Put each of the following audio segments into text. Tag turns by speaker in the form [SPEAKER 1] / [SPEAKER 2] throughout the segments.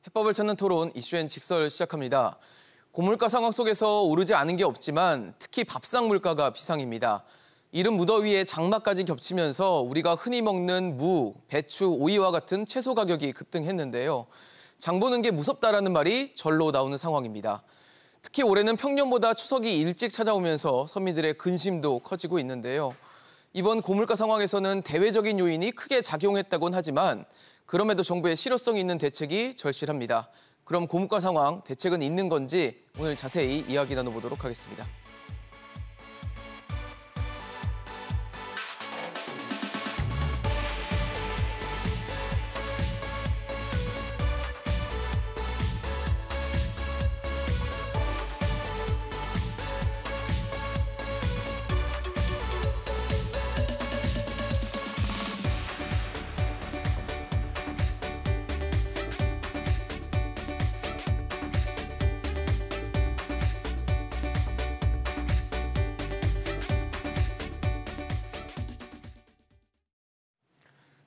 [SPEAKER 1] 해법을 찾는 토론 이슈앤 직설 시작합니다. 고물가 상황 속에서 오르지 않은 게 없지만 특히 밥상 물가가 비상입니다. 이른 무더위에 장마까지 겹치면서 우리가 흔히 먹는 무, 배추, 오이와 같은 채소 가격이 급등했는데요. 장 보는 게 무섭다라는 말이 절로 나오는 상황입니다. 특히 올해는 평년보다 추석이 일찍 찾아오면서 서민들의 근심도 커지고 있는데요. 이번 고물가 상황에서는 대외적인 요인이 크게 작용했다곤 하지만 그럼에도 정부의 실효성 있는 대책이 절실합니다. 그럼 고물가 상황, 대책은 있는 건지 오늘 자세히 이야기 나눠보도록 하겠습니다.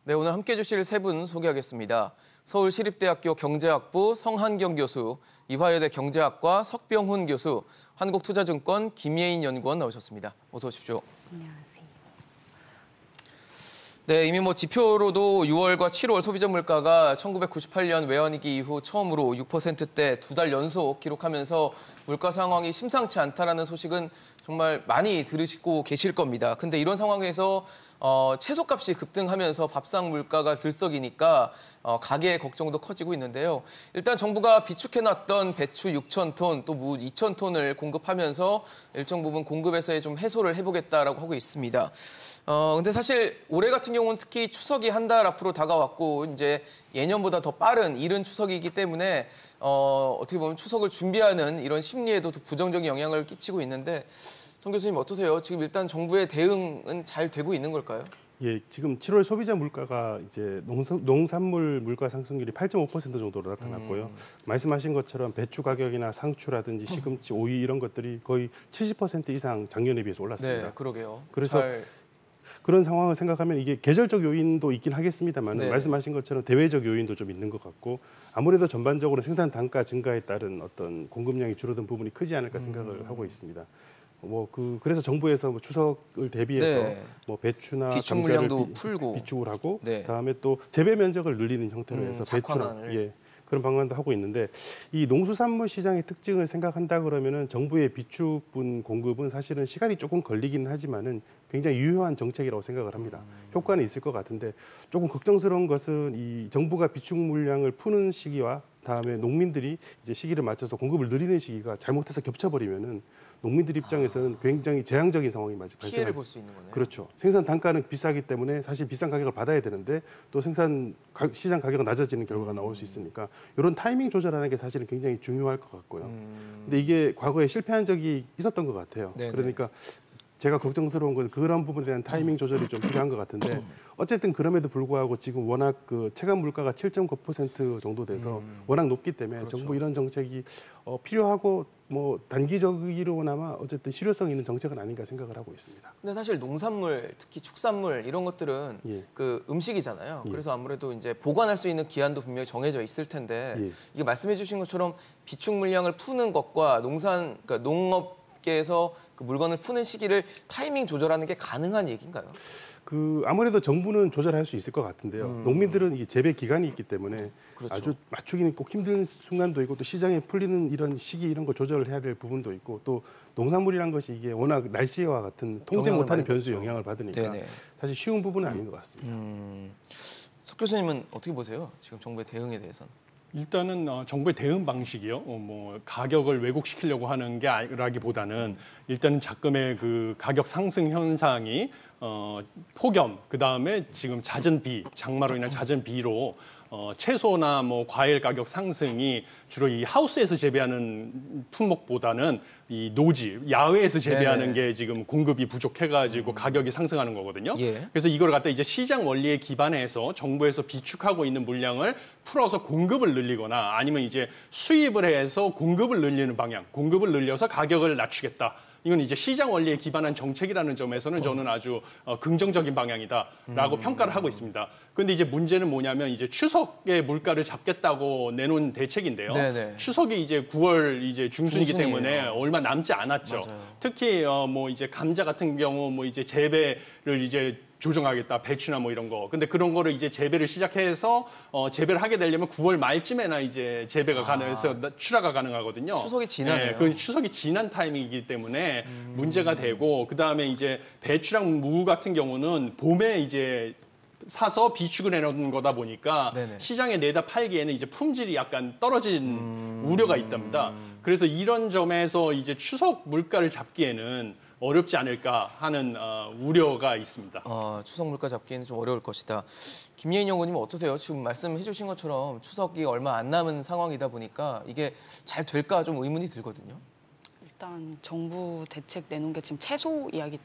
[SPEAKER 1] 네, 오늘 함께해 주실 세 분 소개하겠습니다. 서울시립대학교 경제학부 성한경 교수, 이화여대 경제학과 석병훈 교수, 한국투자증권 김예인 연구원 나오셨습니다. 어서 오십시오.
[SPEAKER 2] 안녕하세요.
[SPEAKER 1] 네, 이미 지표로도 6월과 7월 소비자 물가가 1998년 외환위기 이후 처음으로 6%대 2달 연속 기록하면서 물가 상황이 심상치 않다라는 소식은 정말 많이 들으시고 계실 겁니다. 근데 이런 상황에서 채소값이 급등하면서 밥상 물가가 들썩이니까 가계의 걱정도 커지고 있는데요. 일단 정부가 비축해놨던 배추 6,000톤, 또 무 2,000톤을 공급하면서 일정 부분 공급에서의 좀 해소를 해보겠다라고 하고 있습니다. 근데 사실 올해 같은 경우는 특히 추석이 한 달 앞으로 다가왔고 이제 예년보다 더 빠른 이른 추석이기 때문에 어떻게 보면 추석을 준비하는 이런 심리에도 더 부정적인 영향을 끼치고 있는데 송 교수님 어떠세요? 지금 일단 정부의 대응은 잘 되고 있는 걸까요?
[SPEAKER 3] 예, 지금 7월 소비자 물가가 이제 농산물 물가 상승률이 8.5% 정도로 나타났고요. 말씀하신 것처럼 배추 가격이나 상추라든지 시금치, 오이 이런 것들이 거의 70% 이상 작년에 비해서 올랐습니다.
[SPEAKER 1] 네, 그러게요.
[SPEAKER 3] 그래서 그런 상황을 생각하면 이게 계절적 요인도 있긴 하겠습니다만 말씀하신 것처럼 대외적 요인도 좀 있는 것 같고 아무래도 전반적으로 생산 단가 증가에 따른 어떤 공급량이 줄어든 부분이 크지 않을까 생각을 하고 있습니다. 그래서 정부에서 추석을 대비해서 배추나
[SPEAKER 1] 비축 물량도 풀고
[SPEAKER 3] 비축을 하고 그다음에 또 재배 면적을 늘리는 형태로 해서 배추나 그런 방안도 하고 있는데 이 농수산물 시장의 특징을 생각한다 그러면은 정부의 비축분 공급은 사실은 시간이 조금 걸리긴 하지만은 굉장히 유효한 정책이라고 생각을 합니다. 효과는 있을 것 같은데 조금 걱정스러운 것은 이 정부가 비축 물량을 푸는 시기와 다음에 농민들이 이제 시기를 맞춰서 공급을 늘리는 시기가 잘못해서 겹쳐버리면은 농민들 입장에서는 굉장히 재앙적인 상황이 발생합니다.
[SPEAKER 1] 피해를 볼 수 있는 거네요.
[SPEAKER 3] 그렇죠. 생산 단가는 비싸기 때문에 사실 비싼 가격을 받아야 되는데 또 시장 가격은 낮아지는 결과가 나올 수 있으니까 이런 타이밍 조절하는 게 사실은 굉장히 중요할 것 같고요. 근데 이게 과거에 실패한 적이 있었던 것 같아요. 그러니까 제가 걱정스러운 건 그런 부분에 대한 타이밍 조절이 좀 필요한 것 같은데 어쨌든 그럼에도 불구하고 지금 워낙 체감 물가가 7.9% 정도 돼서 워낙 높기 때문에 정부 이런 정책이 필요하고 단기적으로나마 어쨌든 실효성 있는 정책은 아닌가 생각을 하고 있습니다.
[SPEAKER 1] 근데 사실 농산물, 특히 축산물 이런 것들은 그 음식이잖아요. 그래서 아무래도 이제 보관할 수 있는 기한도 분명히 정해져 있을 텐데 이게 말씀해주신 것처럼 비축 물량을 푸는 것과 그러니까 농업계에서 그 물건을 푸는 시기를 타이밍 조절하는 게 가능한 얘기인가요?
[SPEAKER 3] 아무래도 정부는 조절할 수 있을 것 같은데요. 농민들은 이게 재배 기간이 있기 때문에 아주 맞추기는 꼭 힘든 순간도 있고 또 시장에 풀리는 이런 시기 이런 거 조절을 해야 될 부분도 있고 또 농산물이란 것이 이게 워낙 날씨와 같은 통제 못하는 변수 영향을 받으니까 사실 쉬운 부분은 아닌 것 같습니다.
[SPEAKER 1] 석 교수님은 어떻게 보세요? 지금 정부의 대응에 대해서는?
[SPEAKER 4] 일단은 정부의 대응 방식이요. 가격을 왜곡시키려고 하는 게 아니라기보다는 일단은 작금의 그 가격 상승 현상이 폭염, 그다음에 지금 잦은 비, 장마로 인한 잦은 비로 채소나 과일 가격 상승이 주로 이 하우스에서 재배하는 품목보다는 이 노지, 야외에서 재배하는 게 지금 공급이 부족해가지고 가격이 상승하는 거거든요. 그래서 이걸 갖다 이제 시장 원리에 기반해서 정부에서 비축하고 있는 물량을 풀어서 공급을 늘리거나 아니면 이제 수입을 해서 공급을 늘리는 방향, 공급을 늘려서 가격을 낮추겠다. 이건 이제 시장 원리에 기반한 정책이라는 점에서는 저는 아주 긍정적인 방향이다라고 평가를 하고 있습니다. 그런데 이제 문제는 뭐냐면 이제 추석에 물가를 잡겠다고 내놓은 대책인데요.
[SPEAKER 1] 네네.
[SPEAKER 4] 추석이 이제 9월 이제 중순이기
[SPEAKER 1] 중순이에요.
[SPEAKER 4] 때문에 얼마 남지 않았죠.
[SPEAKER 1] 맞아요.
[SPEAKER 4] 특히 뭐 이제 감자 같은 경우 뭐 이제 재배를 이제 조정하겠다, 배추나 뭐 이런 거. 근데 그런 거를 이제 재배를 시작해서 재배를 하게 되려면 9월 말쯤에나 이제 재배가 가능해서 출하가 가능하거든요.
[SPEAKER 1] 추석이 지나네요.
[SPEAKER 4] 네, 그 추석이 지난 타이밍이기 때문에 문제가 되고 그다음에 이제 배추랑 무 같은 경우는 봄에 이제 사서 비축을 해놓은 거다 보니까
[SPEAKER 1] 네네.
[SPEAKER 4] 시장에 내다 팔기에는 이제 품질이 약간 떨어진 우려가 있답니다. 그래서 이런 점에서 이제 추석 물가를 잡기에는 어렵지 않을까 하는 우려가 있습니다.
[SPEAKER 1] 추석 물가 잡기에는 좀 어려울 것이다. 김예인 연구님 어떠세요? 지금 말씀해 주신 것처럼 추석이 얼마 안 남은 상황이다 보니까 이게 잘 될까 좀 의문이 들거든요.
[SPEAKER 2] 일단 정부 대책 내놓은 게 지금 채소 이야기이기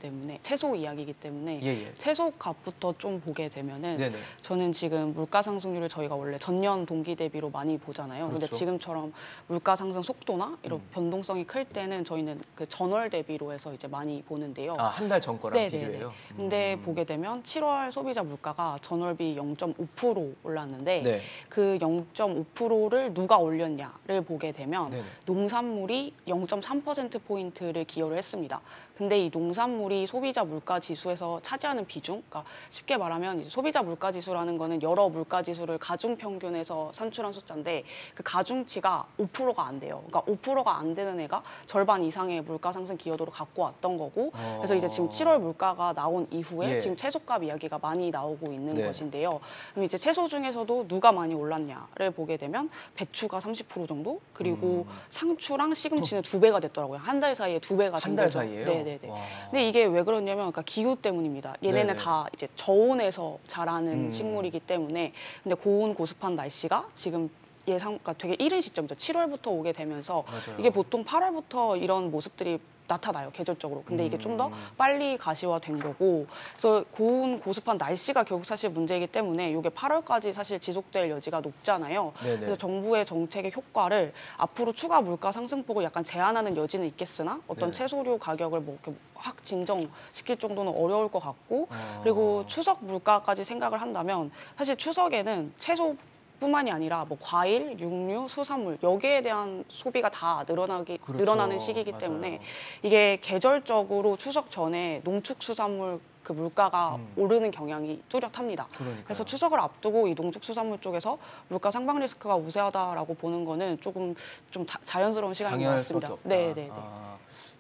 [SPEAKER 2] 때문에
[SPEAKER 1] 예.
[SPEAKER 2] 채소 값부터 좀 보게 되면은
[SPEAKER 1] 네네.
[SPEAKER 2] 저는 지금 물가 상승률을 저희가 원래 전년 동기 대비로 많이 보잖아요. 근데
[SPEAKER 1] 그렇죠.
[SPEAKER 2] 지금처럼 물가 상승 속도나 이런 변동성이 클 때는 저희는 그 전월 대비로 해서 이제 많이 보는데요.
[SPEAKER 1] 한 달 전 거랑
[SPEAKER 2] 네네네.
[SPEAKER 1] 비교해요.
[SPEAKER 2] 근데 보게 되면 7월 소비자 물가가 전월비 0.5% 올랐는데
[SPEAKER 1] 네.
[SPEAKER 2] 그 0.5%를 누가 올렸냐를 보게 되면
[SPEAKER 1] 네네.
[SPEAKER 2] 농산물이 0.3%포인트를 기여를 했습니다. 근데 이 농산물이 소비자 물가 지수에서 차지하는 비중, 그러니까 쉽게 말하면 이제 소비자 물가 지수라는 거는 여러 물가 지수를 가중 평균해서 산출한 숫자인데 그 가중치가 5%가 안 돼요. 그러니까 5%가 안 되는 애가 절반 이상의 물가 상승 기여도를 갖고 왔던 거고, 그래서 이제 지금 7월 물가가 나온 이후에
[SPEAKER 1] 예.
[SPEAKER 2] 지금 채소값 이야기가 많이 나오고 있는
[SPEAKER 1] 네.
[SPEAKER 2] 것인데요. 그럼 이제 채소 중에서도 누가 많이 올랐냐를 보게 되면 배추가 30% 정도, 그리고 상추랑 시금치는 2배가 됐더라고요. 한 달 사이에 2배가 된
[SPEAKER 1] 한 달
[SPEAKER 2] 거죠.
[SPEAKER 1] 사이에요?
[SPEAKER 2] 네네네.
[SPEAKER 1] 와.
[SPEAKER 2] 근데 이게 왜 그러냐면 그러니까 기후 때문입니다. 얘네는
[SPEAKER 1] 네네.
[SPEAKER 2] 다 이제 저온에서 자라는 식물이기 때문에, 근데 고온 고습한 날씨가 지금 그러니까 되게 이른 시점이죠. 7월부터 오게 되면서
[SPEAKER 1] 맞아요.
[SPEAKER 2] 이게 보통 8월부터 이런 모습들이 나타나요, 계절적으로. 근데 이게 좀 더 빨리 가시화된 거고, 그래서 고온 고습한 날씨가 결국 사실 문제이기 때문에 이게 8월까지 사실 지속될 여지가 높잖아요.
[SPEAKER 1] 네네.
[SPEAKER 2] 그래서 정부의 정책의 효과를 앞으로 추가 물가 상승폭을 약간 제한하는 여지는 있겠으나 어떤
[SPEAKER 1] 네.
[SPEAKER 2] 채소류 가격을 뭐 이렇게 확 진정시킬 정도는 어려울 것 같고, 그리고 추석 물가까지 생각을 한다면 사실 추석에는 채소 뿐만이 아니라 뭐 과일, 육류, 수산물 여기에 대한 소비가 다
[SPEAKER 1] 그렇죠.
[SPEAKER 2] 늘어나는 시기이기
[SPEAKER 1] 맞아요.
[SPEAKER 2] 때문에 이게 계절적으로 추석 전에 농축수산물 그 물가가 오르는 경향이 뚜렷합니다.
[SPEAKER 1] 그러니까요.
[SPEAKER 2] 그래서 추석을 앞두고 이 농축수산물 쪽에서 물가 상방 리스크가 우세하다라고 보는 거는 조금 좀 자연스러운 시간인 것
[SPEAKER 1] 당연할 수밖에
[SPEAKER 2] 같습니다.
[SPEAKER 1] 없다.
[SPEAKER 2] 네.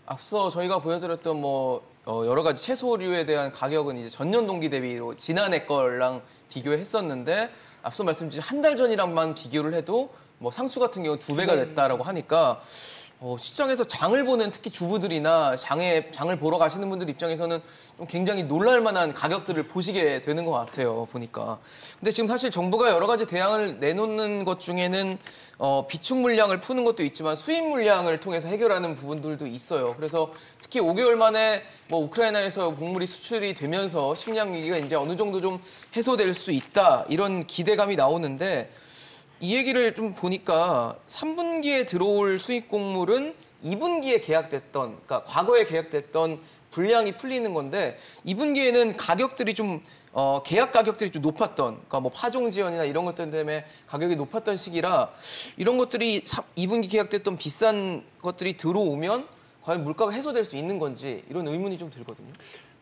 [SPEAKER 1] 앞서 저희가 보여드렸던 뭐 여러 가지 채소류에 대한 가격은 이제 전년 동기 대비로 지난해 거랑 비교했었는데 앞서 말씀 주신 한 달 전이랑만 비교를 해도 뭐 상추 같은 경우 2배가 됐다라고 하니까 시장에서 장을 보는 특히 주부들이나 장을 보러 가시는 분들 입장에서는 좀 굉장히 놀랄 만한 가격들을 보시게 되는 것 같아요, 보니까. 근데 지금 사실 정부가 여러 가지 대안을 내놓는 것 중에는 비축 물량을 푸는 것도 있지만 수입 물량을 통해서 해결하는 부분들도 있어요. 그래서 특히 5개월 만에 뭐 우크라이나에서 곡물이 수출이 되면서 식량 위기가 이제 어느 정도 좀 해소될 수 있다, 이런 기대감이 나오는데 이 얘기를 좀 보니까 3분기에 들어올 수입 곡물은 2분기에 계약됐던, 그러니까 과거에 계약됐던 분량이 풀리는 건데 2분기에는 가격들이 좀 계약 가격들이 좀 높았던, 그러니까 뭐 파종 지연이나 이런 것들 때문에 가격이 높았던 시기라 이런 것들이 2분기 계약됐던 비싼 것들이 들어오면 과연 물가가 해소될 수 있는 건지 이런 의문이 좀 들거든요.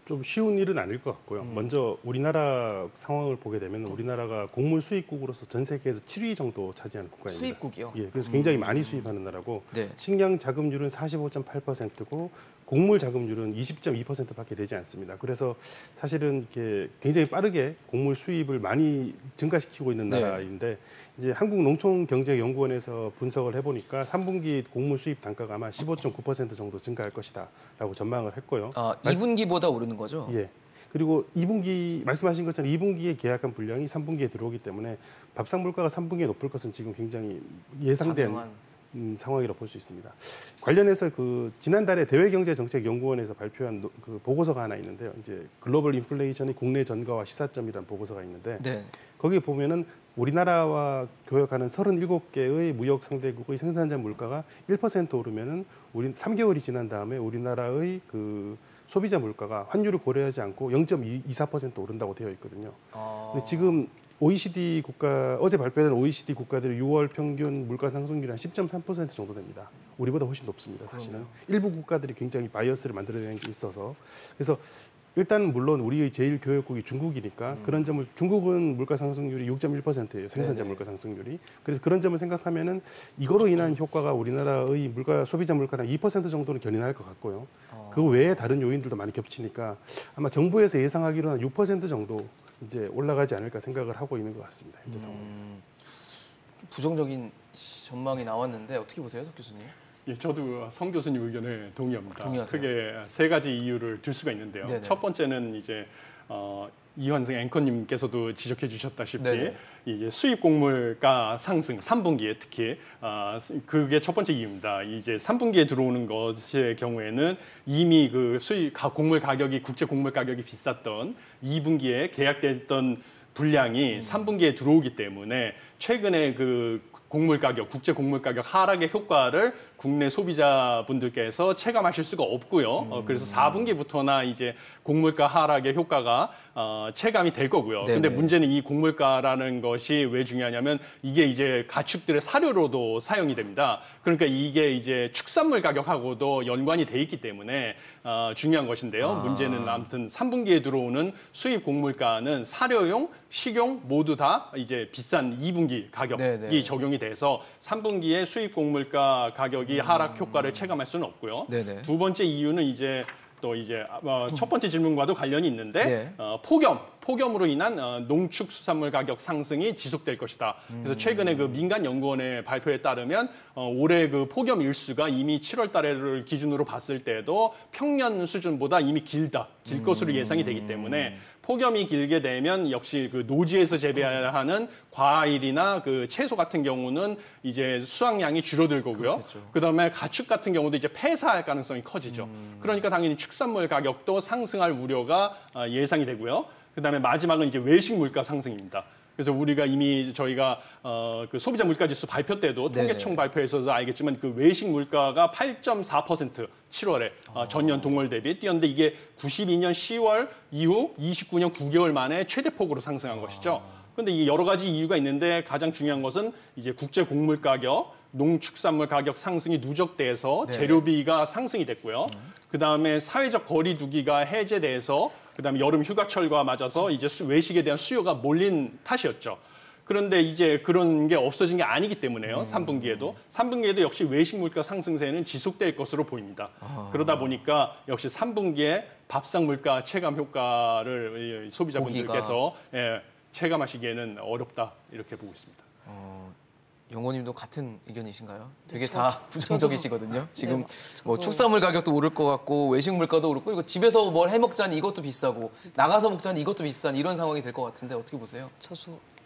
[SPEAKER 3] 좀 쉬운 일은 아닐 것 같고요. 먼저 우리나라 상황을 보게 되면 우리나라가 곡물 수입국으로서 전 세계에서 7위 정도 차지하는 국가입니다.
[SPEAKER 1] 수입국이요?
[SPEAKER 3] 예, 그래서 굉장히 많이 수입하는 나라고
[SPEAKER 1] 네.
[SPEAKER 3] 식량 자급률은 45.8%고 곡물 자급률은 20.2%밖에 되지 않습니다. 그래서 사실은 이렇게 굉장히 빠르게 곡물 수입을 많이 증가시키고 있는
[SPEAKER 1] 네.
[SPEAKER 3] 나라인데 이제 한국농촌경제연구원에서 분석을 해보니까 3분기 곡물 수입 단가가 아마 15.9% 정도 증가할 것이다라고 전망을 했고요.
[SPEAKER 1] 2분기보다 오르는 거죠?
[SPEAKER 3] 예. 그리고 2분기 말씀하신 것처럼 2분기에 계약한 분량이 3분기에 들어오기 때문에 밥상 물가가 3분기에 높을 것은 지금 굉장히 예상된
[SPEAKER 1] 당연한.
[SPEAKER 3] 상황이라고 볼 수 있습니다. 관련해서 그 지난달에 대외경제정책연구원에서 발표한 그 보고서가 하나 있는데요. 이제 글로벌 인플레이션의 국내 전가와 시사점이라는 보고서가 있는데
[SPEAKER 1] 네.
[SPEAKER 3] 거기 보면은 우리나라와 교역하는 37개의 무역 상대국의 생산자 물가가 1% 오르면은 우리 3개월이 지난 다음에 우리나라의 그 소비자 물가가 환율을 고려하지 않고 0.24% 오른다고 되어 있거든요. 근데 지금 OECD 국가 어제 발표된 OECD 국가들의 6월 평균 물가 상승률이 한 10.3% 정도 됩니다. 우리보다 훨씬 높습니다. 사실은 일부 국가들이 굉장히 바이어스를 만들어내는 게 있어서 그래서 일단 물론 우리의 제일 교역국이 중국이니까 그런 점을 중국은 물가 상승률이 6.1%예요. 생산자 물가 상승률이. 그래서 그런 점을 생각하면은 이거로 인한 효과가 우리나라의 물가 소비자 물가는 2% 정도는 견인할 것 같고요. 그 외에 다른 요인들도 많이 겹치니까 아마 정부에서 예상하기로는 6% 정도 이제 올라가지 않을까 생각을 하고 있는 것 같습니다. 현재 상황에서.
[SPEAKER 1] 부정적인 전망이 나왔는데 어떻게 보세요, 석 교수님?
[SPEAKER 4] 예, 저도 성 교수님 의견에 동의합니다.
[SPEAKER 1] 동의하세요?
[SPEAKER 4] 크게 세 가지 이유를 들 수가 있는데요.
[SPEAKER 1] 네네.
[SPEAKER 4] 첫 번째는 이제 이환승 앵커님께서도 지적해 주셨다시피
[SPEAKER 1] 네네.
[SPEAKER 4] 이제 수입 곡물가 상승 3분기에 특히 그게 첫 번째 이유입니다. 이제 3분기에 들어오는 것의 경우에는 이미 그 수입 곡물 가격이 국제 곡물 가격이 비쌌던 2분기에 계약됐던 분량이 3분기에 들어오기 때문에 최근에 그 곡물 가격, 국제 곡물 가격 하락의 효과를 국내 소비자분들께서 체감하실 수가 없고요. 그래서 4분기부터나 이제 곡물가 하락의 효과가 체감이 될 거고요.
[SPEAKER 1] 네네.
[SPEAKER 4] 근데 문제는 이 곡물가라는 것이 왜 중요하냐면 이게 이제 가축들의 사료로도 사용이 됩니다. 그러니까 이게 이제 축산물 가격하고도 연관이 돼 있기 때문에 중요한 것인데요. 문제는 아무튼 3분기에 들어오는 수입 곡물가는 사료용, 식용 모두 다 이제 비싼 2분기 가격이
[SPEAKER 1] 네네.
[SPEAKER 4] 적용이 돼서 3분기에 수입 곡물가 가격이 하락 효과를 체감할 수는 없고요.
[SPEAKER 1] 네네.
[SPEAKER 4] 두 번째 이유는 이제 또 이제 첫 번째 질문과도 관련이 있는데
[SPEAKER 1] 네.
[SPEAKER 4] 폭염으로 인한 농축수산물 가격 상승이 지속될 것이다. 그래서 최근에 그 민간 연구원의 발표에 따르면 올해 그 폭염 일수가 이미 7월 달을 기준으로 봤을 때도 평년 수준보다 이미 길 것으로 예상이 되기 때문에 폭염이 길게 되면 역시 그 노지에서 재배하는 과일이나 그 채소 같은 경우는 이제 수확량이 줄어들 거고요.
[SPEAKER 1] 그렇겠죠.
[SPEAKER 4] 그다음에 가축 같은 경우도 이제 폐사할 가능성이 커지죠. 그러니까 당연히 축산물 가격도 상승할 우려가 예상이 되고요. 그다음에 마지막은 이제 외식 물가 상승입니다. 그래서 우리가 이미 저희가 그 소비자 물가지수 발표 때도
[SPEAKER 1] 네네.
[SPEAKER 4] 통계청 발표에서도 알겠지만 그 외식 물가가 8.4% 7월에 전년 동월 대비 뛰었는데 이게 92년 10월 이후 29년 9개월 만에 최대폭으로 상승한 것이죠. 그런데 이 여러 가지 이유가 있는데 가장 중요한 것은 이제 국제 곡물 가격, 농축산물 가격 상승이 누적돼서
[SPEAKER 1] 네.
[SPEAKER 4] 재료비가 상승이 됐고요. 그다음에 사회적 거리 두기가 해제돼서 그다음에 여름 휴가철과 맞아서 이제 외식에 대한 수요가 몰린 탓이었죠. 그런데 이제 그런 게 없어진 게 아니기 때문에요. 3분기에도 역시 외식 물가 상승세는 지속될 것으로 보입니다. 그러다 보니까 역시 3분기에 밥상 물가 체감 효과를 소비자분들께서 체감하시기에는 어렵다 이렇게 보고 있습니다.
[SPEAKER 1] 영호님도 같은 의견이신가요? 되게 다 부정적이시거든요. 지금 뭐
[SPEAKER 2] 저도.
[SPEAKER 1] 축산물 가격도 오를 것 같고 외식 물가도 오르고 이거 집에서 뭘 해 먹자니 이것도 비싸고 나가서 먹자니 이것도 비싼 이런 상황이 될 것 같은데 어떻게 보세요?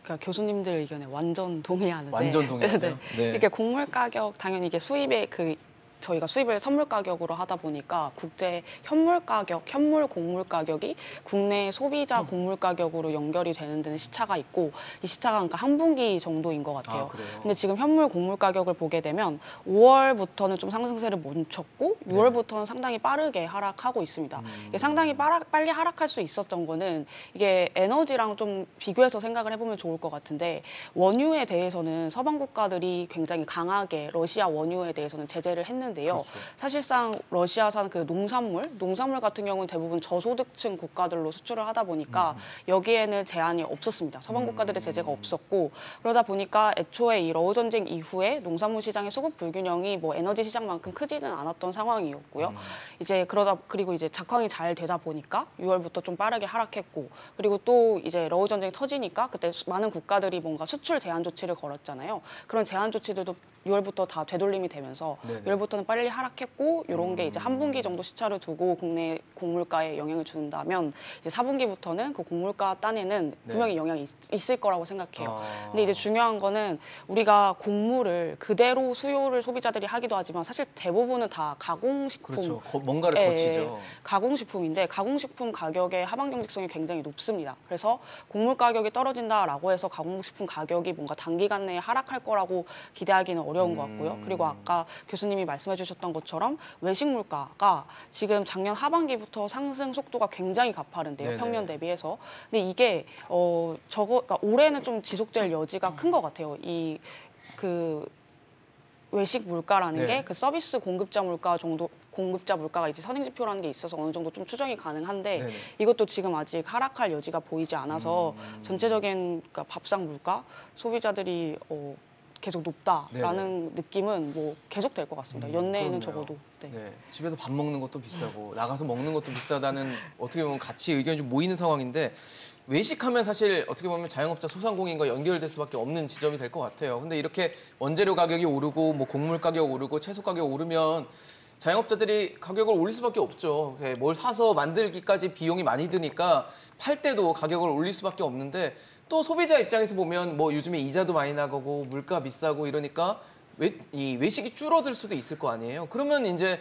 [SPEAKER 2] 그러니까 교수님들 의견에 완전 동의하는데.
[SPEAKER 1] 완전 동의하세요? 네.
[SPEAKER 2] 이게 곡물 가격 당연히 이게 수입의 저희가 수입을 선물 가격으로 하다 보니까 국제 현물 가격, 현물 곡물 가격이 국내 소비자 곡물 가격으로 연결이 되는 데는 시차가 있고 이 시차가 그러니까 한 분기 정도인 것 같아요.
[SPEAKER 1] 그래요?
[SPEAKER 2] 근데 지금 현물 곡물 가격을 보게 되면 5월부터는 좀 상승세를 멈췄고 6월부터는 상당히 빠르게 하락하고 있습니다. 이게 상당히 빨리 하락할 수 있었던 거는 이게 에너지랑 좀 비교해서 생각을 해보면 좋을 것 같은데 원유에 대해서는 서방 국가들이 굉장히 강하게 러시아 원유에 대해서는 제재를 했는데요. 그렇죠. 사실상 러시아산 그 농산물 같은 경우는 대부분 저소득층 국가들로 수출을 하다 보니까 여기에는 제한이 없었습니다. 서방 국가들의 제재가 없었고 그러다 보니까 애초에 이 러우 전쟁 이후에 농산물 시장의 수급 불균형이 뭐 에너지 시장만큼 크지는 않았던 상황이었고요. 그리고 이제 작황이 잘 되다 보니까 6월부터 좀 빠르게 하락했고 그리고 또 이제 러우 전쟁이 터지니까 그때 많은 국가들이 뭔가 수출 제한 조치를 걸었잖아요. 그런 제한 조치들도 6월부터 다 되돌림이 되면서
[SPEAKER 1] 네네.
[SPEAKER 2] 6월부터는 빨리 하락했고 이런 게 이제 한 분기 정도 시차를 두고 국내 곡물가에 영향을 준다면 이제 4분기부터는 그 곡물가 딴에는 분명히 영향이 있을 거라고 생각해요. 근데 이제 중요한 거는 우리가 곡물을 그대로 수요를 소비자들이 하기도 하지만 사실 대부분은 다 가공식품
[SPEAKER 1] 그렇죠. 뭔가를 거치죠.
[SPEAKER 2] 가공식품인데 가공식품 가격의 하방 경직성이 굉장히 높습니다. 그래서 곡물 가격이 떨어진다라고 해서 가공식품 가격이 뭔가 단기간 내에 하락할 거라고 기대하기는 어려운 것 같고요. 그리고 아까 교수님이 말씀해 주셨던 것처럼 외식 물가가 지금 작년 하반기부터 상승 속도가 굉장히 가파른데요.
[SPEAKER 1] 네네.
[SPEAKER 2] 평년 대비해서. 근데 이게 그러니까 올해는 좀 지속될 여지가 큰 것 같아요. 그 외식 물가라는
[SPEAKER 1] 네.
[SPEAKER 2] 게 그 서비스 공급자 물가가 이제 선행 지표라는 게 있어서 어느 정도 좀 추정이 가능한데
[SPEAKER 1] 네네.
[SPEAKER 2] 이것도 지금 아직 하락할 여지가 보이지 않아서 전체적인 그러니까 밥상 물가 소비자들이 계속 높다라는 느낌은 뭐 계속 될 것 같습니다. 연내에는
[SPEAKER 1] 그렇네요.
[SPEAKER 2] 적어도. 네.
[SPEAKER 1] 네, 집에서 밥 먹는 것도 비싸고 나가서 먹는 것도 비싸다는 어떻게 보면 같이 의견이 좀 모이는 상황인데 외식하면 사실 어떻게 보면 자영업자 소상공인과 연결될 수밖에 없는 지점이 될 것 같아요. 근데 이렇게 원재료 가격이 오르고 뭐 곡물 가격 오르고 채소 가격 오르면 자영업자들이 가격을 올릴 수밖에 없죠. 뭘 사서 만들기까지 비용이 많이 드니까 팔 때도 가격을 올릴 수밖에 없는데 또 소비자 입장에서 보면 뭐 요즘에 이자도 많이 나가고 물가 비싸고 이러니까 이 외식이 줄어들 수도 있을 거 아니에요. 그러면 이제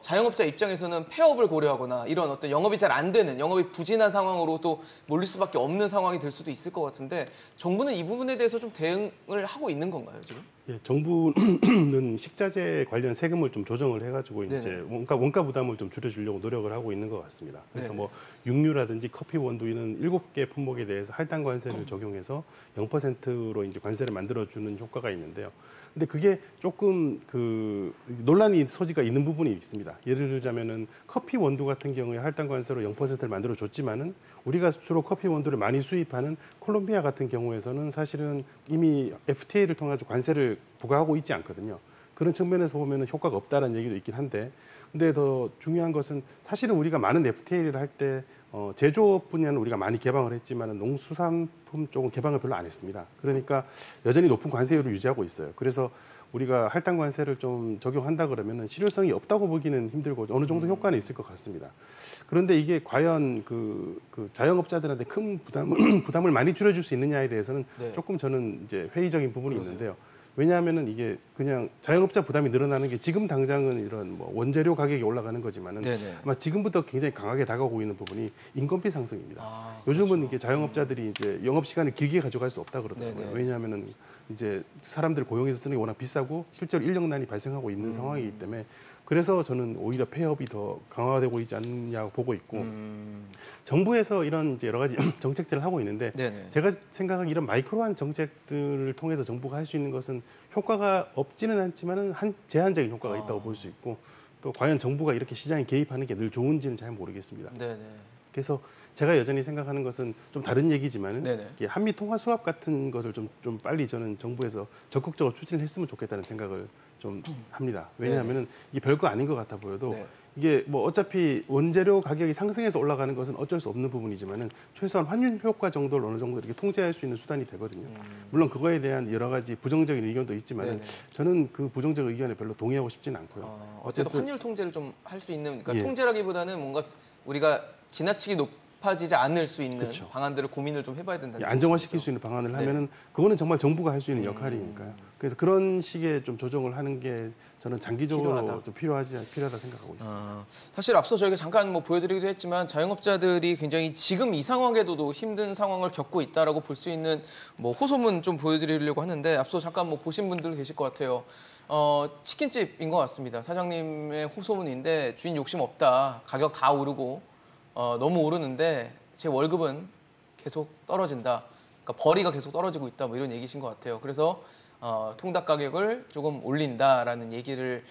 [SPEAKER 1] 자영업자 입장에서는 폐업을 고려하거나 이런 어떤 영업이 잘 안 되는, 영업이 부진한 상황으로 또 몰릴 수밖에 없는 상황이 될 수도 있을 것 같은데 정부는 이 부분에 대해서 좀 대응을 하고 있는 건가요, 지금?
[SPEAKER 3] 예, 정부는 식자재 관련 세금을 좀 조정을 해가지고 이제
[SPEAKER 1] 네네.
[SPEAKER 3] 원가 부담을 좀 줄여주려고 노력을 하고 있는 것 같습니다. 그래서
[SPEAKER 1] 네네.
[SPEAKER 3] 뭐 육류라든지 커피, 원두이는 7개 품목에 대해서 할당 관세를 적용해서 0%로 이제 관세를 만들어주는 효과가 있는데요. 근데 그게 조금 그 논란이 소지가 있는 부분이 있습니다. 예를 들자면은 커피 원두 같은 경우에 할당 관세로 0%를 만들어 줬지만은 우리가 주로 커피 원두를 많이 수입하는 콜롬비아 같은 경우에서는 사실은 이미 FTA를 통해 서 관세를 부과하고 있지 않거든요. 그런 측면에서 보면은 효과가 없다라는 얘기도 있긴 한데, 근데 더 중요한 것은 사실은 우리가 많은 FTA를 할 때 제조업 분야는 우리가 많이 개방을 했지만 농수산품 쪽은 개방을 별로 안 했습니다. 그러니까 여전히 높은 관세율을 유지하고 있어요. 그래서 우리가 할당 관세를 좀 적용한다 그러면은 실효성이 없다고 보기는 힘들고 어느 정도 효과는 있을 것 같습니다. 그런데 이게 과연 그 자영업자들한테 큰 부담을 많이 줄여줄 수 있느냐에 대해서는
[SPEAKER 1] 네.
[SPEAKER 3] 조금 저는 이제 회의적인 부분이
[SPEAKER 1] 그러세요.
[SPEAKER 3] 있는데요. 왜냐하면은 이게 그냥 자영업자 부담이 늘어나는 게 지금 당장은 이런 뭐 원재료 가격이 올라가는 거지만은
[SPEAKER 1] 네네.
[SPEAKER 3] 아마 지금부터 굉장히 강하게 다가오고 있는 부분이 인건비 상승입니다. 요즘은
[SPEAKER 1] 그렇죠.
[SPEAKER 3] 이게 자영업자들이 이제 영업 시간을 길게 가져갈 수 없다 그러더라고요.
[SPEAKER 1] 네네.
[SPEAKER 3] 왜냐하면은 이제 사람들 고용해서 쓰는 게 워낙 비싸고 실제로 인력난이 발생하고 있는 상황이기 때문에 그래서 저는 오히려 폐업이 더 강화되고 있지 않느냐고 보고 있고 정부에서 이런 이제 여러 가지 정책들을 하고 있는데
[SPEAKER 1] 네네.
[SPEAKER 3] 제가 생각하기 이런 마이크로한 정책들을 통해서 정부가 할 수 있는 것은 효과가 없지는 않지만은 제한적인 효과가 있다고 볼 수 있고 또 과연 정부가 이렇게 시장에 개입하는 게 늘 좋은지는 잘 모르겠습니다.
[SPEAKER 1] 네네.
[SPEAKER 3] 그래서 제가 여전히 생각하는 것은 좀 다른 얘기지만은
[SPEAKER 1] 네네.
[SPEAKER 3] 이게 한미 통화 수합 같은 것을 좀 빨리 저는 정부에서 적극적으로 추진을 했으면 좋겠다는 생각을 좀 합니다. 왜냐하면은 이게 별거 아닌 것 같아 보여도
[SPEAKER 1] 네.
[SPEAKER 3] 이게 뭐 어차피 원재료 가격이 상승해서 올라가는 것은 어쩔 수 없는 부분이지만은 최소한 환율 효과 정도를 어느 정도 이렇게 통제할 수 있는 수단이 되거든요. 물론 그거에 대한 여러 가지 부정적인 의견도 있지만은
[SPEAKER 1] 네네.
[SPEAKER 3] 저는 그 부정적 의견에 별로 동의하고 싶지는 않고요.
[SPEAKER 1] 어쨌든 환율 통제를 좀 할 수 있는, 그러니까
[SPEAKER 3] 예.
[SPEAKER 1] 통제라기보다는 뭔가 우리가 지나치게 높아지지 않을 수 있는
[SPEAKER 3] 그렇죠.
[SPEAKER 1] 방안들을 고민을 좀 해봐야 된다는
[SPEAKER 3] 안정화시킬
[SPEAKER 1] 말씀이죠.
[SPEAKER 3] 수 있는 방안을
[SPEAKER 1] 네.
[SPEAKER 3] 하면은 그거는 정말 정부가 할 수 있는 역할이니까요. 그래서 그런 식의 좀 조정을 하는 게 저는 장기적으로
[SPEAKER 1] 필요하다.
[SPEAKER 3] 좀 필요하다 생각하고 있습니다.
[SPEAKER 1] 사실 앞서 저희가 잠깐 뭐 보여드리기도 했지만 자영업자들이 굉장히 지금 이 상황에도 힘든 상황을 겪고 있다라고 볼 수 있는 뭐 호소문 좀 보여드리려고 하는데 앞서 잠깐 뭐 보신 분들 계실 것 같아요. 치킨집인 것 같습니다. 사장님의 호소문인데 주인 욕심 없다. 가격 다 오르고 너무 오르는데 제 월급은 계속 떨어진다. 그러니까 벌이가 계속 떨어지고 있다. 뭐 이런 얘기신 것 같아요. 그래서 통닭 가격을 조금 올린다라는 얘기를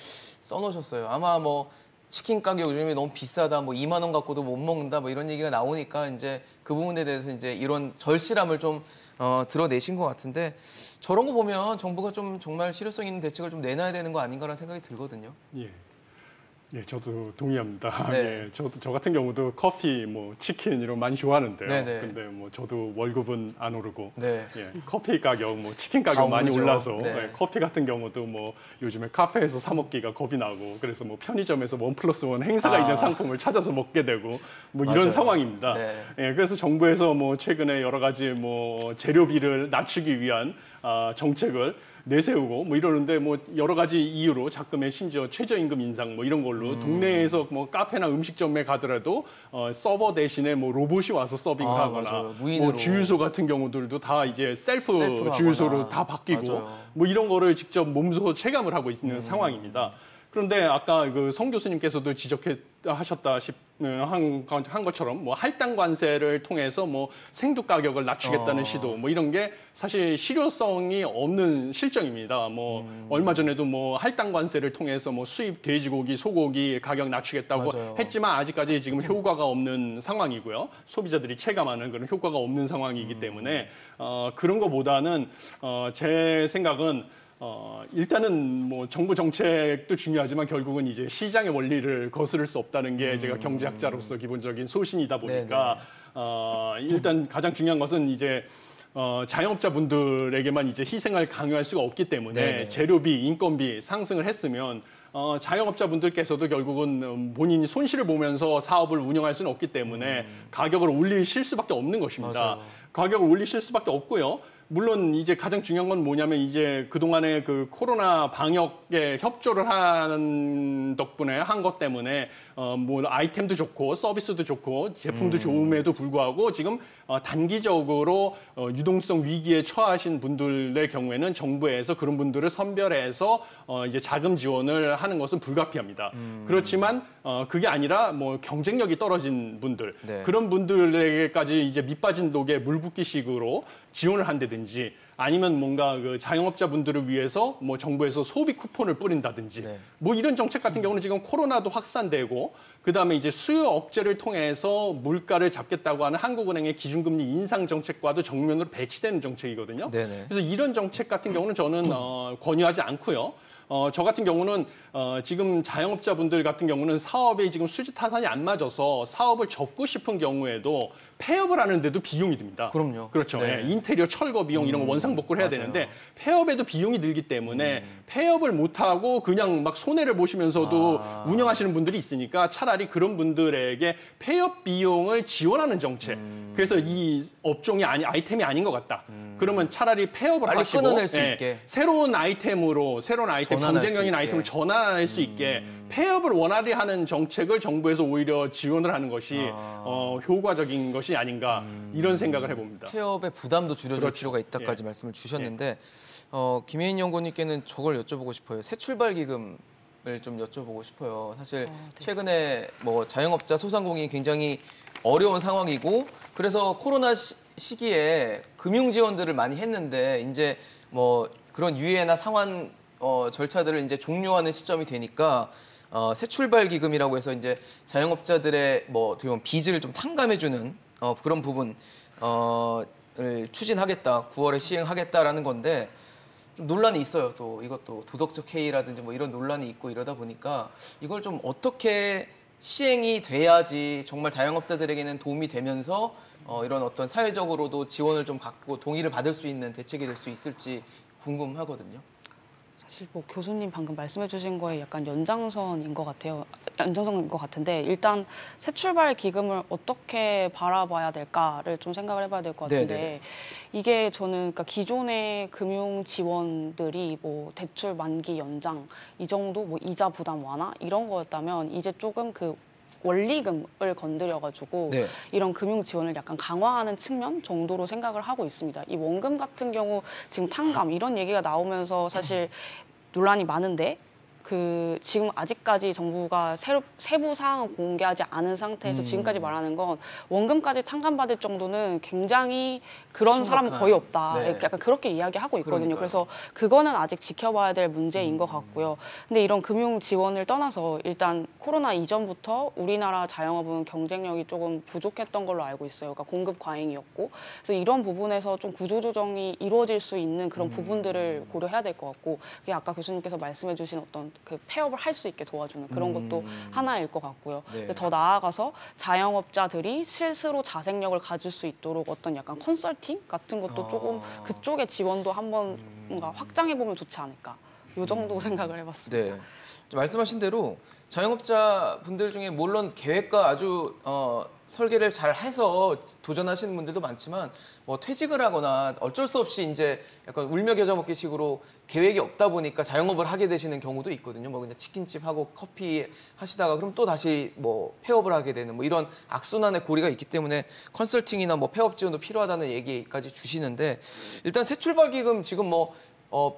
[SPEAKER 1] 써놓으셨어요. 아마 뭐 치킨 가격 요즘에 너무 비싸다, 뭐 2만 원 갖고도 못 먹는다, 뭐 이런 얘기가 나오니까 이제 그 부분에 대해서 이제 이런 절실함을 좀 드러내신 것 같은데 저런 거 보면 정부가 좀 정말 실효성 있는 대책을 좀 내놔야 되는 거 아닌가라는 생각이 들거든요.
[SPEAKER 4] 예. 예, 저도 동의합니다.
[SPEAKER 1] 네.
[SPEAKER 4] 예, 저 같은 경우도 커피, 뭐 치킨 이런 거 많이 좋아하는데요.
[SPEAKER 1] 네네.
[SPEAKER 4] 근데 뭐 저도 월급은 안 오르고,
[SPEAKER 1] 네.
[SPEAKER 4] 예, 커피 가격, 뭐 치킨
[SPEAKER 1] 다
[SPEAKER 4] 가격 많이
[SPEAKER 1] 오르죠.
[SPEAKER 4] 올라서
[SPEAKER 1] 네.
[SPEAKER 4] 예, 커피 같은 경우도 뭐 요즘에 카페에서 사 먹기가 겁이 나고, 그래서 뭐 편의점에서 1+1 행사가 있는 상품을 찾아서 먹게 되고, 뭐 이런
[SPEAKER 1] 맞아요.
[SPEAKER 4] 상황입니다.
[SPEAKER 1] 네.
[SPEAKER 4] 예, 그래서 정부에서 뭐 최근에 여러 가지 뭐 재료비를 낮추기 위한 정책을 내세우고 뭐 이러는데 뭐 여러 가지 이유로 작금에 심지어 최저임금 인상 뭐 이런 걸로 동네에서 뭐 카페나 음식점에 가더라도 서버 대신에 뭐 로봇이 와서 서빙을
[SPEAKER 1] 아,
[SPEAKER 4] 하거나
[SPEAKER 1] 맞아요. 무인으로.
[SPEAKER 4] 뭐 주유소 같은 경우들도 다 이제
[SPEAKER 1] 셀프로
[SPEAKER 4] 주유소로
[SPEAKER 1] 하거나.
[SPEAKER 4] 다 바뀌고
[SPEAKER 1] 맞아요.
[SPEAKER 4] 뭐 이런 거를 직접 몸소 체감을 하고 있는 상황입니다. 그런데 아까 그 성 교수님께서도 한 것처럼 뭐 할당 관세를 통해서 뭐 생두 가격을 낮추겠다는 시도 뭐 이런 게 사실 실효성이 없는 실정입니다. 뭐 얼마 전에도 뭐 할당 관세를 통해서 뭐 수입 돼지고기, 소고기 가격 낮추겠다고
[SPEAKER 1] 맞아요.
[SPEAKER 4] 했지만 아직까지 지금 효과가 없는 상황이고요. 소비자들이 체감하는 그런 효과가 없는 상황이기 때문에 그런 거보다는 제 생각은 일단은 뭐 정부 정책도 중요하지만 결국은 이제 시장의 원리를 거스를 수 없다는 게 제가 경제학자로서 기본적인 소신이다 보니까 일단 가장 중요한 것은 이제 자영업자분들에게만 이제 희생을 강요할 수가 없기 때문에
[SPEAKER 1] 네네.
[SPEAKER 4] 재료비, 인건비 상승을 했으면 자영업자분들께서도 결국은 본인이 손실을 보면서 사업을 운영할 수는 없기 때문에 가격을 올리실 수밖에 없는 것입니다.
[SPEAKER 1] 맞아요.
[SPEAKER 4] 가격을 올리실 수밖에 없고요. 물론 이제 가장 중요한 건 뭐냐면 이제 그동안에 그 코로나 방역에 협조를 한 덕분에 한 것 때문에 뭐 아이템도 좋고 서비스도 좋고 제품도 좋음에도 불구하고 지금 단기적으로 유동성 위기에 처하신 분들의 경우에는 정부에서 그런 분들을 선별해서 이제 자금 지원을 하는 것은 불가피합니다. 그렇지만 그게 아니라 뭐 경쟁력이 떨어진 분들
[SPEAKER 1] 네.
[SPEAKER 4] 그런 분들에게까지 이제 밑빠진 독에 물 붓기식으로 지원을 한다든지 아니면 뭔가 그 자영업자분들을 위해서 뭐 정부에서 소비 쿠폰을 뿌린다든지
[SPEAKER 1] 네.
[SPEAKER 4] 뭐 이런 정책 같은 경우는 지금 코로나도 확산되고 그다음에 이제 수요 억제를 통해서 물가를 잡겠다고 하는 한국은행의 기준금리 인상 정책과도 정면으로 배치되는 정책이거든요.
[SPEAKER 1] 네네.
[SPEAKER 4] 그래서 이런 정책 같은 경우는 저는 권유하지 않고요. 저 같은 경우는 지금 자영업자분들 같은 경우는 사업에 지금 수지 타산이 안 맞아서 사업을 접고 싶은 경우에도 폐업을 하는데도 비용이 듭니다.
[SPEAKER 1] 그럼요.
[SPEAKER 4] 그렇죠.
[SPEAKER 1] 네.
[SPEAKER 4] 예, 인테리어 철거 비용 이런 거 원상복구를 해야
[SPEAKER 1] 맞아요.
[SPEAKER 4] 되는데 폐업에도 비용이 들기 때문에 폐업을 못하고 그냥 막 손해를 보시면서도 운영하시는 분들이 있으니까 차라리 그런 분들에게 폐업 비용을 지원하는 정책. 그래서 이 업종이 아이템이 아닌 것 같다. 그러면 차라리 폐업을
[SPEAKER 1] 빨리
[SPEAKER 4] 하시고
[SPEAKER 1] 끊어낼 수 있게.
[SPEAKER 4] 새로운 아이템
[SPEAKER 1] 전환할 수
[SPEAKER 4] 경쟁력인
[SPEAKER 1] 있게.
[SPEAKER 4] 아이템을 전환할 수 있게 폐업을 원활히 하는 정책을 정부에서 오히려 지원을 하는 것이 효과적인 것이 아닌가 이런 생각을 해봅니다.
[SPEAKER 1] 폐업의 부담도 줄여줄
[SPEAKER 4] 그렇죠.
[SPEAKER 1] 필요가 있다까지 말씀을 주셨는데 김혜인 연구원님께는 저걸 여쭤보고 싶어요. 새 출발 기금을 좀 여쭤보고 싶어요. 사실
[SPEAKER 2] 네.
[SPEAKER 1] 최근에 뭐 자영업자 소상공인이 굉장히 어려운 상황이고 그래서 코로나 시기에 금융 지원들을 많이 했는데 이제 뭐 그런 유예나 상환 절차들을 이제 종료하는 시점이 되니까 새 출발 기금이라고 해서 이제 자영업자들의 뭐 어떻게 보면 빚을 좀 탕감해주는 그런 부분을 추진하겠다, 9월에 시행하겠다라는 건데 좀 논란이 있어요. 또 이것도 도덕적 해이라든지 뭐 이런 논란이 있고 이러다 보니까 이걸 좀 어떻게 시행이 돼야지 정말 자영업자들에게는 도움이 되면서 이런 어떤 사회적으로도 지원을 좀 갖고 동의를 받을 수 있는 대책이 될 수 있을지 궁금하거든요.
[SPEAKER 2] 사실 뭐 교수님 방금 말씀해주신 거에 약간 연장선인 것 같아요. 연장선인 것 같은데 일단 새 출발 기금을 어떻게 바라봐야 될까를 좀 생각을 해봐야 될 것 같은데
[SPEAKER 1] 네네.
[SPEAKER 2] 이게 저는 그러니까 기존의 금융 지원들이 뭐 대출 만기 연장 이 정도 뭐 이자 부담 완화 이런 거였다면 이제 조금 그 원리금을 건드려가지고
[SPEAKER 1] 네.
[SPEAKER 2] 이런 금융 지원을 약간 강화하는 측면 정도로 생각을 하고 있습니다. 이 원금 같은 경우 지금 탕감 이런 얘기가 나오면서 사실 논란이 많은데 그 지금 아직까지 정부가 세부 사항을 공개하지 않은 상태에서 지금까지 말하는 건 원금까지 탕감받을 정도는 굉장히 그런 사람은 거의 없다.
[SPEAKER 1] 네.
[SPEAKER 2] 약간 그렇게 이야기하고 있거든요.
[SPEAKER 1] 그러니까요.
[SPEAKER 2] 그래서 그거는 아직 지켜봐야 될 문제인 것 같고요. 근데 이런 금융 지원을 떠나서 일단 코로나 이전부터 우리나라 자영업은 경쟁력이 조금 부족했던 걸로 알고 있어요. 그러니까 공급 과잉이었고. 그래서 이런 부분에서 좀 구조조정이 이루어질 수 있는 그런 부분들을 고려해야 될 것 같고 그게 아까 교수님께서 말씀해 주신 어떤 그 폐업을 할 수 있게 도와주는 그런 것도 하나일 것 같고요.
[SPEAKER 1] 네.
[SPEAKER 2] 근데 더 나아가서 자영업자들이 스스로 자생력을 가질 수 있도록 어떤 약간 컨설팅 같은 것도 조금 그쪽의 지원도 한번 뭔가 확장해 보면 좋지 않을까. 요 정도 생각을 해봤습니다.
[SPEAKER 1] 네. 말씀하신 대로 자영업자 분들 중에 물론 계획과 아주 설계를 잘 해서 도전하시는 분들도 많지만 뭐 퇴직을 하거나 어쩔 수 없이 이제 약간 울며 겨자 먹기식으로 계획이 없다 보니까 자영업을 하게 되시는 경우도 있거든요. 뭐 그냥 치킨집 하고 커피 하시다가 그럼 또 다시 뭐 폐업을 하게 되는 뭐 이런 악순환의 고리가 있기 때문에 컨설팅이나 뭐 폐업 지원도 필요하다는 얘기까지 주시는데 일단 새출발기금 지금 뭐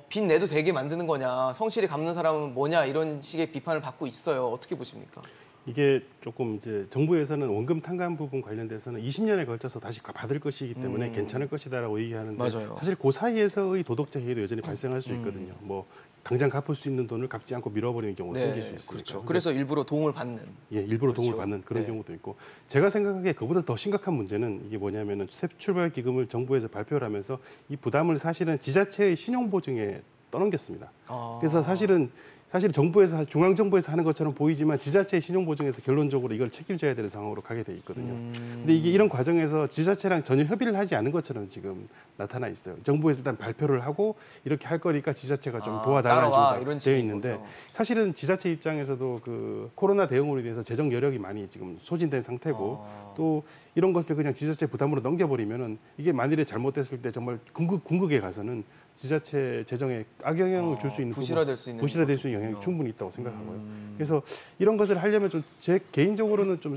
[SPEAKER 1] 빚 내도 되게 만드는 거냐, 성실히 갚는 사람은 뭐냐 이런 식의 비판을 받고 있어요. 어떻게 보십니까?
[SPEAKER 3] 이게 조금 이제 정부에서는 원금 탕감 부분 관련돼서는 20년에 걸쳐서 다시 받을 것이기 때문에 괜찮을 것이다라고 얘기하는데
[SPEAKER 1] 맞아요.
[SPEAKER 3] 사실 그 사이에서의 도덕적 해이도 여전히 발생할 수 있거든요. 뭐 당장 갚을 수 있는 돈을 갚지 않고 밀어버리는 경우가 생길 수 있으니까.
[SPEAKER 1] 그렇죠. 그래서 일부러 도움을 받는.
[SPEAKER 3] 예, 일부러
[SPEAKER 1] 그렇죠.
[SPEAKER 3] 도움을 받는 그런
[SPEAKER 1] 네.
[SPEAKER 3] 경우도 있고 제가 생각하기에 그보다 더 심각한 문제는 이게 뭐냐면은 새출발 기금을 정부에서 발표를 하면서 이 부담을 사실은 지자체의 신용 보증에 떠넘겼습니다. 그래서 사실 정부에서 중앙 정부에서 하는 것처럼 보이지만 지자체의 신용 보증에서 결론적으로 이걸 책임져야 되는 상황으로 가게 돼 있거든요. 근데 이게 이런 과정에서 지자체랑 전혀 협의를 하지 않은 것처럼 지금 나타나 있어요. 정부에서 일단 발표를 하고 이렇게 할 거니까 지자체가 좀 도와달라고 되어 있는데
[SPEAKER 1] 거군요.
[SPEAKER 3] 사실은 지자체 입장에서도 그 코로나 대응으로 인해서 재정 여력이 많이 지금 소진된 상태고 또 이런 것을 그냥 지자체 부담으로 넘겨버리면은 이게 만일에 잘못됐을 때 정말 궁극에 가서는 지자체 재정에 악영향을 줄 수 있는
[SPEAKER 1] 부실화될 수 있는
[SPEAKER 3] 부실화될 수 있는 영향이 충분히 있다고 생각하고요. 그래서 이런 것을 하려면 좀 제 개인적으로는 좀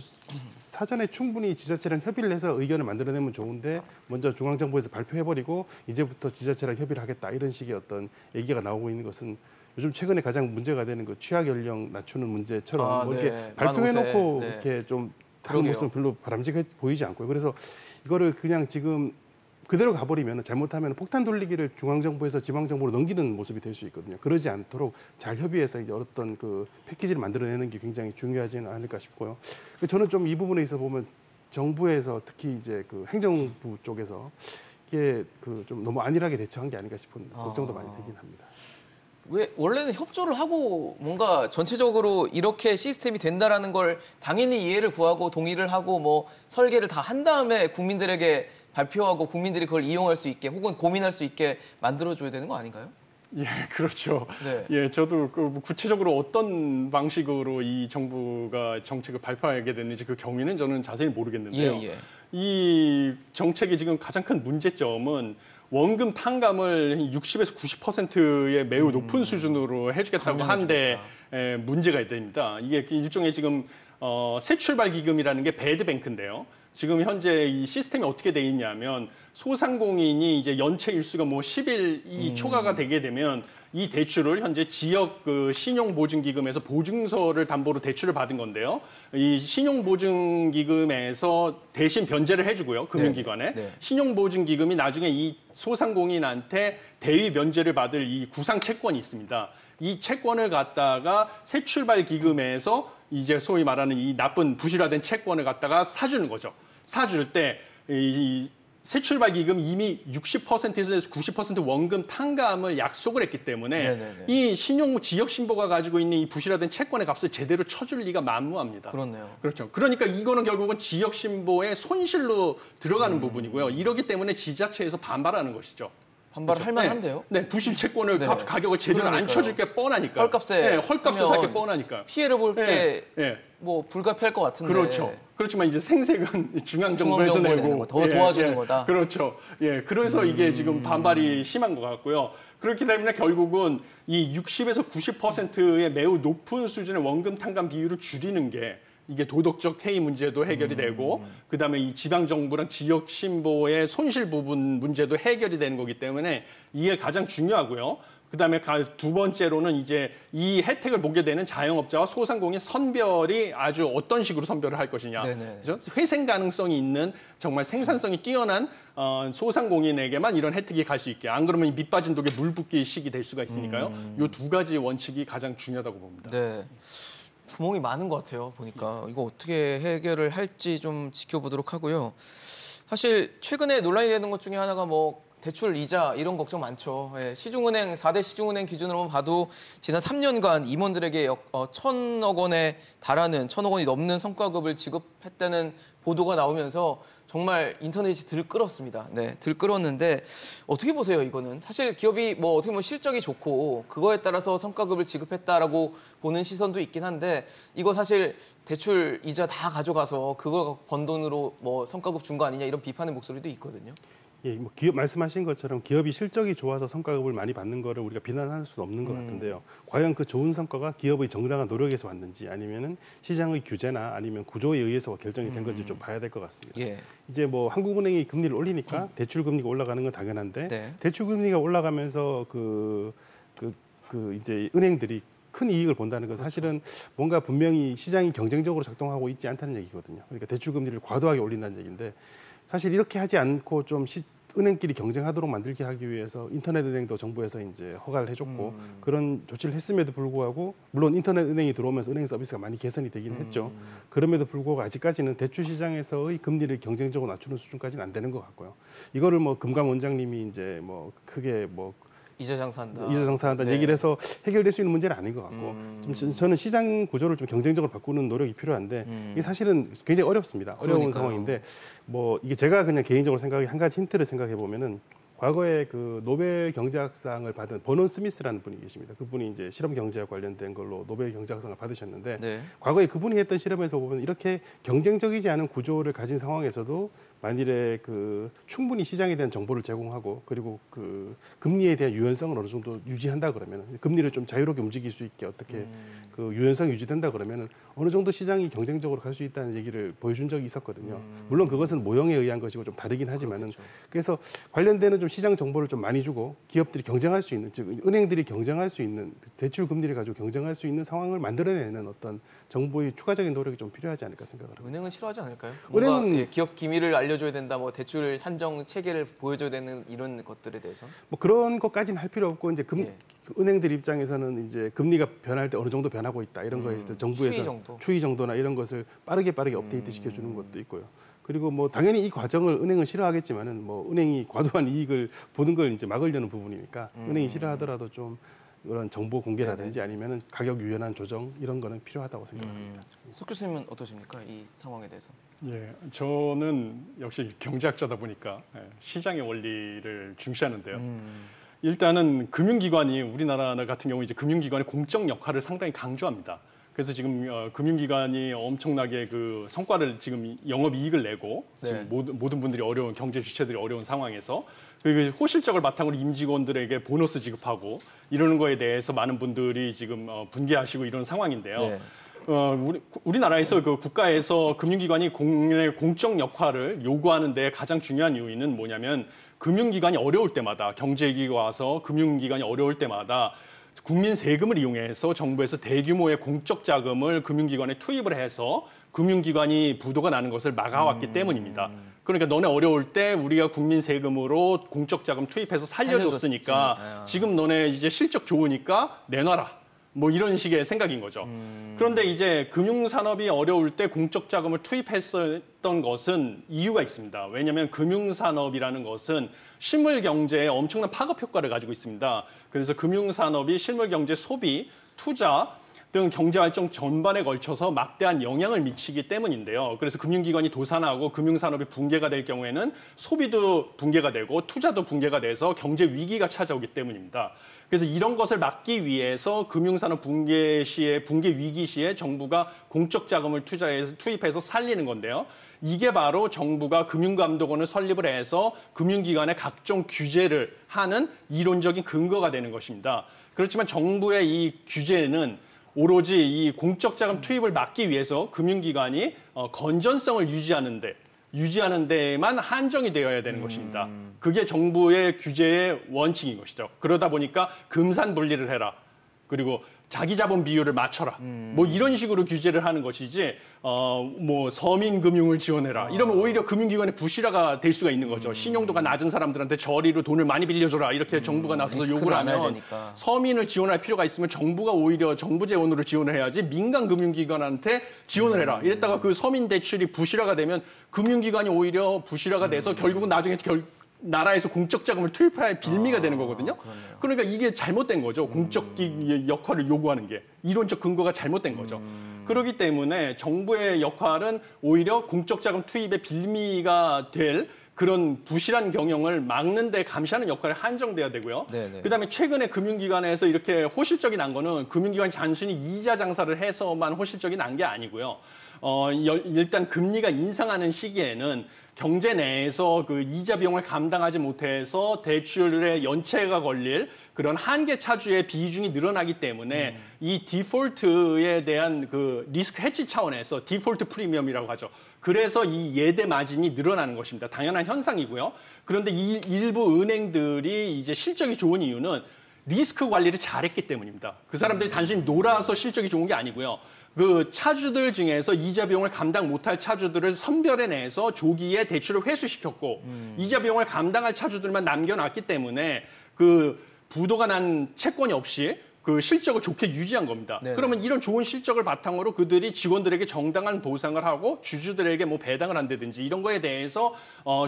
[SPEAKER 3] 사전에 충분히 지자체랑 협의를 해서 의견을 만들어내면 좋은데 먼저 중앙정부에서 발표해버리고 이제부터 지자체랑 협의를 하겠다 이런 식의 어떤 얘기가 나오고 있는 것은 요즘 최근에 가장 문제가 되는 그 취약 연령 낮추는 문제처럼 뭐 이렇게 발표해놓고
[SPEAKER 1] 네.
[SPEAKER 3] 이렇게 좀 하는 모습은 별로 바람직해 보이지 않고요. 그래서 이거를 그냥 지금 그대로 가버리면 잘못하면 폭탄 돌리기를 중앙정부에서 지방정부로 넘기는 모습이 될 수 있거든요. 그러지 않도록 잘 협의해서 이제 어떤 그 패키지를 만들어내는 게 굉장히 중요하지는 않을까 싶고요. 저는 좀 이 부분에 있어 보면 정부에서 특히 이제 그 행정부 쪽에서 이게 그 좀 너무 안일하게 대처한 게 아닌가 싶은 걱정도 많이 되긴 합니다.
[SPEAKER 1] 왜 원래는 협조를 하고 뭔가 전체적으로 이렇게 시스템이 된다라는 걸 당연히 이해를 구하고 동의를 하고 뭐 설계를 다 한 다음에 국민들에게 발표하고 국민들이 그걸 이용할 수 있게 혹은 고민할 수 있게 만들어줘야 되는 거 아닌가요?
[SPEAKER 4] 예, 그렇죠.
[SPEAKER 1] 네.
[SPEAKER 4] 예, 저도 그 구체적으로 어떤 방식으로 이 정부가 정책을 발표하게 됐는지 그 경위는 저는 자세히 모르겠는데요.
[SPEAKER 1] 예.
[SPEAKER 4] 이 정책의 지금 가장 큰 문제점은 원금 탕감을 60에서 90%의 매우 높은 수준으로 해주겠다고 하는데 문제가 됩니다. 이게 일종의 지금 새 출발 기금이라는 게 배드뱅크인데요. 지금 현재 이 시스템이 어떻게 돼 있냐면 소상공인이 이제 연체 일수가 뭐 10일이 초과가 되게 되면 이 대출을 현재 지역 그 신용보증기금에서 보증서를 담보로 대출을 받은 건데요. 이 신용보증기금에서 대신 변제를 해주고요. 금융기관에.
[SPEAKER 1] 네.
[SPEAKER 4] 신용보증기금이 나중에 이 소상공인한테 대위 면제를 받을 이 구상채권이 있습니다. 이 채권을 갖다가 새출발기금에서 이제 소위 말하는 이 나쁜 부실화된 채권을 갖다가 사주는 거죠. 사줄 때 이 새출발기금 이미 60%에서 90% 원금 탕감을 약속을 했기 때문에
[SPEAKER 1] 네네네.
[SPEAKER 4] 이 신용 지역 신보가 가지고 있는 이 부실화된 채권의 값을 제대로 쳐줄 리가 만무합니다.
[SPEAKER 1] 그렇네요.
[SPEAKER 4] 그렇죠. 그러니까 이거는 결국은 지역 신보의 손실로 들어가는 부분이고요. 이러기 때문에 지자체에서 반발하는 것이죠.
[SPEAKER 1] 반발을 할 만한데요?
[SPEAKER 4] 네, 부실 채권을
[SPEAKER 1] 네.
[SPEAKER 4] 가격을 제대로 안
[SPEAKER 1] 그러니까요.
[SPEAKER 4] 쳐줄 게 뻔하니까.
[SPEAKER 1] 헐값에
[SPEAKER 4] 네, 헐값을
[SPEAKER 1] 하면
[SPEAKER 4] 사게 뻔하니까.
[SPEAKER 1] 피해를 볼 게
[SPEAKER 4] 네.
[SPEAKER 1] 뭐 불가피할 것 같은데.
[SPEAKER 4] 그렇죠. 그렇지만 이제 생색은 중앙정부에서
[SPEAKER 1] 중앙정부에
[SPEAKER 4] 내고
[SPEAKER 1] 내는 거, 더 도와주는 거다.
[SPEAKER 4] 그렇죠. 예, 그래서 이게 지금 반발이 심한 것 같고요. 그렇기 때문에 결국은 이 60에서 90%의 매우 높은 수준의 원금 탕감 비율을 줄이는 게 이게 도덕적 해이 문제도 해결이 되고 그다음에 이 지방 정부랑 지역 신보의 손실 부분 문제도 해결이 되는 거기 때문에 이게 가장 중요하고요. 그다음에 두 번째로는 이제 이 혜택을 보게 되는 자영업자와 소상공인 선별이 아주 어떤 식으로 선별을 할 것이냐. 그렇죠? 회생 가능성이 있는 정말 생산성이 뛰어난 소상공인에게만 이런 혜택이 갈 수 있게. 안 그러면 이 밑빠진 독에 물 붓기 식이 될 수가 있으니까요. 이 두 가지 원칙이 가장 중요하다고 봅니다.
[SPEAKER 1] 네. 구멍이 많은 것 같아요. 보니까 이거 어떻게 해결을 할지 좀 지켜보도록 하고요. 사실 최근에 논란이 되는 것 중에 하나가 뭐 대출 이자 이런 걱정 많죠. 예, 시중은행 4대 시중은행 기준으로만 봐도 지난 3년간 임원들에게 1,000억 원에 달하는 1,000억 원이 넘는 성과급을 지급했다는 보도가 나오면서 정말 인터넷이 들끓었습니다. 네, 들끓었는데 어떻게 보세요, 이거는? 사실 기업이 뭐 어떻게 보면 실적이 좋고 그거에 따라서 성과급을 지급했다라고 보는 시선도 있긴 한데 이거 사실 대출 이자 다 가져가서 그걸 번 돈으로 뭐 성과급 준 거 아니냐 이런 비판의 목소리도 있거든요.
[SPEAKER 3] 예, 뭐 기업 말씀하신 것처럼 기업이 실적이 좋아서 성과급을 많이 받는 거를 우리가 비난할 수는 없는 것 같은데요. 과연 그 좋은 성과가 기업의 정당한 노력에서 왔는지 아니면은 시장의 규제나 아니면 구조에 의해서 결정이 된 건지 좀 봐야 될 것 같습니다.
[SPEAKER 1] 예.
[SPEAKER 3] 이제 뭐 한국은행이 금리를 올리니까 대출 금리가 올라가는 건 당연한데
[SPEAKER 1] 네.
[SPEAKER 3] 대출 금리가 올라가면서 이제 은행들이 큰 이익을 본다는 건 사실은 뭔가 분명히 시장이 경쟁적으로 작동하고 있지 않다는 얘기거든요. 그러니까 대출 금리를 과도하게 올린다는 얘기인데 사실 이렇게 하지 않고 좀 은행끼리 경쟁하도록 만들게 하기 위해서 인터넷 은행도 정부에서 이제 허가를 해줬고 그런 조치를 했음에도 불구하고 물론 인터넷 은행이 들어오면서 은행 서비스가 많이 개선이 되긴 했죠. 그럼에도 불구하고 아직까지는 대출 시장에서의 금리를 경쟁적으로 낮추는 수준까지는 안 되는 것 같고요. 이거를 뭐 금감 원장님이 이제 뭐 크게 뭐
[SPEAKER 1] 이자 장사한다.
[SPEAKER 3] 이자 장사한다는
[SPEAKER 1] 네.
[SPEAKER 3] 얘기를 해서 해결될 수 있는 문제는 아닌 것 같고 좀 저는 시장 구조를 좀 경쟁적으로 바꾸는 노력이 필요한데 이게 사실은 굉장히 어렵습니다. 어려운
[SPEAKER 1] 그러니까요.
[SPEAKER 3] 상황인데 뭐 이게 제가 그냥 개인적으로 생각해 한 가지 힌트를 생각해 보면은 과거에 그 노벨 경제학상을 받은 버논 스미스라는 분이 계십니다. 그분이 이제 실험 경제와 관련된 걸로 노벨 경제학상을 받으셨는데
[SPEAKER 1] 네.
[SPEAKER 3] 과거에 그분이 했던 실험에서 보면 이렇게 경쟁적이지 않은 구조를 가진 상황에서도 만일에 그 충분히 시장에 대한 정보를 제공하고 그리고 그 금리에 대한 유연성을 어느 정도 유지한다 그러면 금리를 좀 자유롭게 움직일 수 있게 어떻게 그 유연성이 유지된다 그러면 어느 정도 시장이 경쟁적으로 갈 수 있다는 얘기를 보여준 적이 있었거든요. 물론 그것은 모형에 의한 것이고 좀 다르긴 하지만은 그래서 관련되는 좀 시장 정보를 좀 많이 주고 기업들이 경쟁할 수 있는 즉 은행들이 경쟁할 수 있는 대출 금리를 가지고 경쟁할 수 있는 상황을 만들어내는 어떤 정부의 추가적인 노력이 좀 필요하지 않을까 생각합니다.
[SPEAKER 1] 은행은 싫어하지 않을까요? 뭔가
[SPEAKER 3] 은행은
[SPEAKER 1] 예, 기업 기밀을 알려줘야 된다, 뭐 대출 산정 체계를 보여줘야 되는 이런 것들에 대해서.
[SPEAKER 3] 뭐 그런 것까지는 할 필요 없고 이제
[SPEAKER 1] 예.
[SPEAKER 3] 은행들 입장에서는 이제 금리가 변할 때 어느 정도 변하고 있다 이런 거에 있어서 정부에서 추이 정도나 이런 것을 빠르게 업데이트 시켜주는 것도 있고요. 그리고 뭐 당연히 이 과정을 은행은 싫어하겠지만은 뭐 은행이 과도한 이익을 보는 걸 이제 막으려는 부분이니까 은행이 싫어하더라도 좀 이런 정보 공개라든지 아니면은 가격 유연한 조정 이런 거는 필요하다고 생각합니다.
[SPEAKER 1] 석 교수님은 어떠십니까? 이 상황에 대해서.
[SPEAKER 4] 예, 저는 역시 경제학자다 보니까 시장의 원리를 중시하는데요. 일단은 금융기관이 우리나라 같은 경우 이제 금융기관의 공적 역할을 상당히 강조합니다. 그래서 지금 금융기관이 엄청나게 그 성과를 지금 영업이익을 내고
[SPEAKER 1] 네.
[SPEAKER 4] 지금 모든 분들이 어려운 경제 주체들이 어려운 상황에서 그 호실적을 바탕으로 임직원들에게 보너스 지급하고 이러는 거에 대해서 많은 분들이 지금 분개하시고 이런 상황인데요.
[SPEAKER 1] 네.
[SPEAKER 4] 우리나라에서 그 국가에서 금융기관이 공적 역할을 요구하는 데 가장 중요한 요인은 뭐냐면 금융기관이 어려울 때마다 경제위기가 와서 금융기관이 어려울 때마다 국민 세금을 이용해서 정부에서 대규모의 공적 자금을 금융기관에 투입을 해서 금융기관이 부도가 나는 것을 막아왔기 때문입니다. 그러니까 너네 어려울 때 우리가 국민 세금으로 공적 자금 투입해서 살려줬으니까 지금 너네 이제 실적 좋으니까 내놔라. 뭐 이런 식의 생각인 거죠. 그런데 이제 금융산업이 어려울 때 공적 자금을 투입했었던 것은 이유가 있습니다. 왜냐하면 금융산업이라는 것은 실물 경제에 엄청난 파급 효과를 가지고 있습니다. 그래서 금융산업이 실물 경제 소비, 투자 등 경제활동 전반에 걸쳐서 막대한 영향을 미치기 때문인데요. 그래서 금융기관이 도산하고 금융산업이 붕괴가 될 경우에는 소비도 붕괴가 되고 투자도 붕괴가 돼서 경제 위기가 찾아오기 때문입니다. 그래서 이런 것을 막기 위해서 금융산업 붕괴 위기 시에 정부가 공적 자금을 투입해서 살리는 건데요. 이게 바로 정부가 금융감독원을 설립을 해서 금융기관의 각종 규제를 하는 이론적인 근거가 되는 것입니다. 그렇지만 정부의 이 규제는 오로지 이 공적 자금 투입을 막기 위해서 금융기관이 건전성을 유지하는 데에만 한정이 되어야 되는 것입니다. 그게 정부의 규제의 원칙인 것이죠. 그러다 보니까 금산분리를 해라. 그리고 자기 자본 비율을 맞춰라. 뭐 이런 식으로 규제를 하는 것이지 뭐 서민 금융을 지원해라. 이러면 오히려 금융기관의 부실화가 될 수가 있는 거죠. 신용도가 낮은 사람들한테 저리로 돈을 많이 빌려줘라. 이렇게 정부가 나서서 요구를 하면 서민을 지원할 필요가 있으면 정부가 오히려 정부 재원으로 지원을 해야지 민간 금융기관한테 지원을 해라. 이랬다가 그 서민 대출이 부실화가 되면 금융기관이 오히려 부실화가 돼서 결국은 나중에 나라에서 공적 자금을 투입할 빌미가 되는 거거든요.
[SPEAKER 1] 그렇네요.
[SPEAKER 4] 그러니까 이게 잘못된 거죠. 공적 역할을 요구하는 게 이론적 근거가 잘못된 거죠. 그렇기 때문에 정부의 역할은 오히려 공적 자금 투입의 빌미가 될 그런 부실한 경영을 막는 데 감시하는 역할에 한정돼야 되고요.
[SPEAKER 1] 네네.
[SPEAKER 4] 그다음에 최근에 금융기관에서 이렇게 호실적이 난 거는 금융기관이 단순히 이자 장사를 해서만 호실적이 난 게 아니고요. 일단 금리가 인상하는 시기에는 경제 내에서 그 이자 비용을 감당하지 못해서 대출의 연체가 걸릴 그런 한계 차주의 비중이 늘어나기 때문에 이 디폴트에 대한 그 리스크 해치 차원에서 디폴트 프리미엄이라고 하죠. 그래서 이 예대 마진이 늘어나는 것입니다. 당연한 현상이고요. 그런데 이 일부 은행들이 이제 실적이 좋은 이유는 리스크 관리를 잘했기 때문입니다. 그 사람들이 단순히 놀아서 실적이 좋은 게 아니고요. 그 차주들 중에서 이자 비용을 감당 못할 차주들을 선별해내서 조기에 대출을 회수시켰고 이자 비용을 감당할 차주들만 남겨놨기 때문에 그 부도가 난 채권이 없이 그 실적을 좋게 유지한 겁니다.
[SPEAKER 1] 네네.
[SPEAKER 4] 그러면 이런 좋은 실적을 바탕으로 그들이 직원들에게 정당한 보상을 하고 주주들에게 뭐 배당을 한다든지 이런 거에 대해서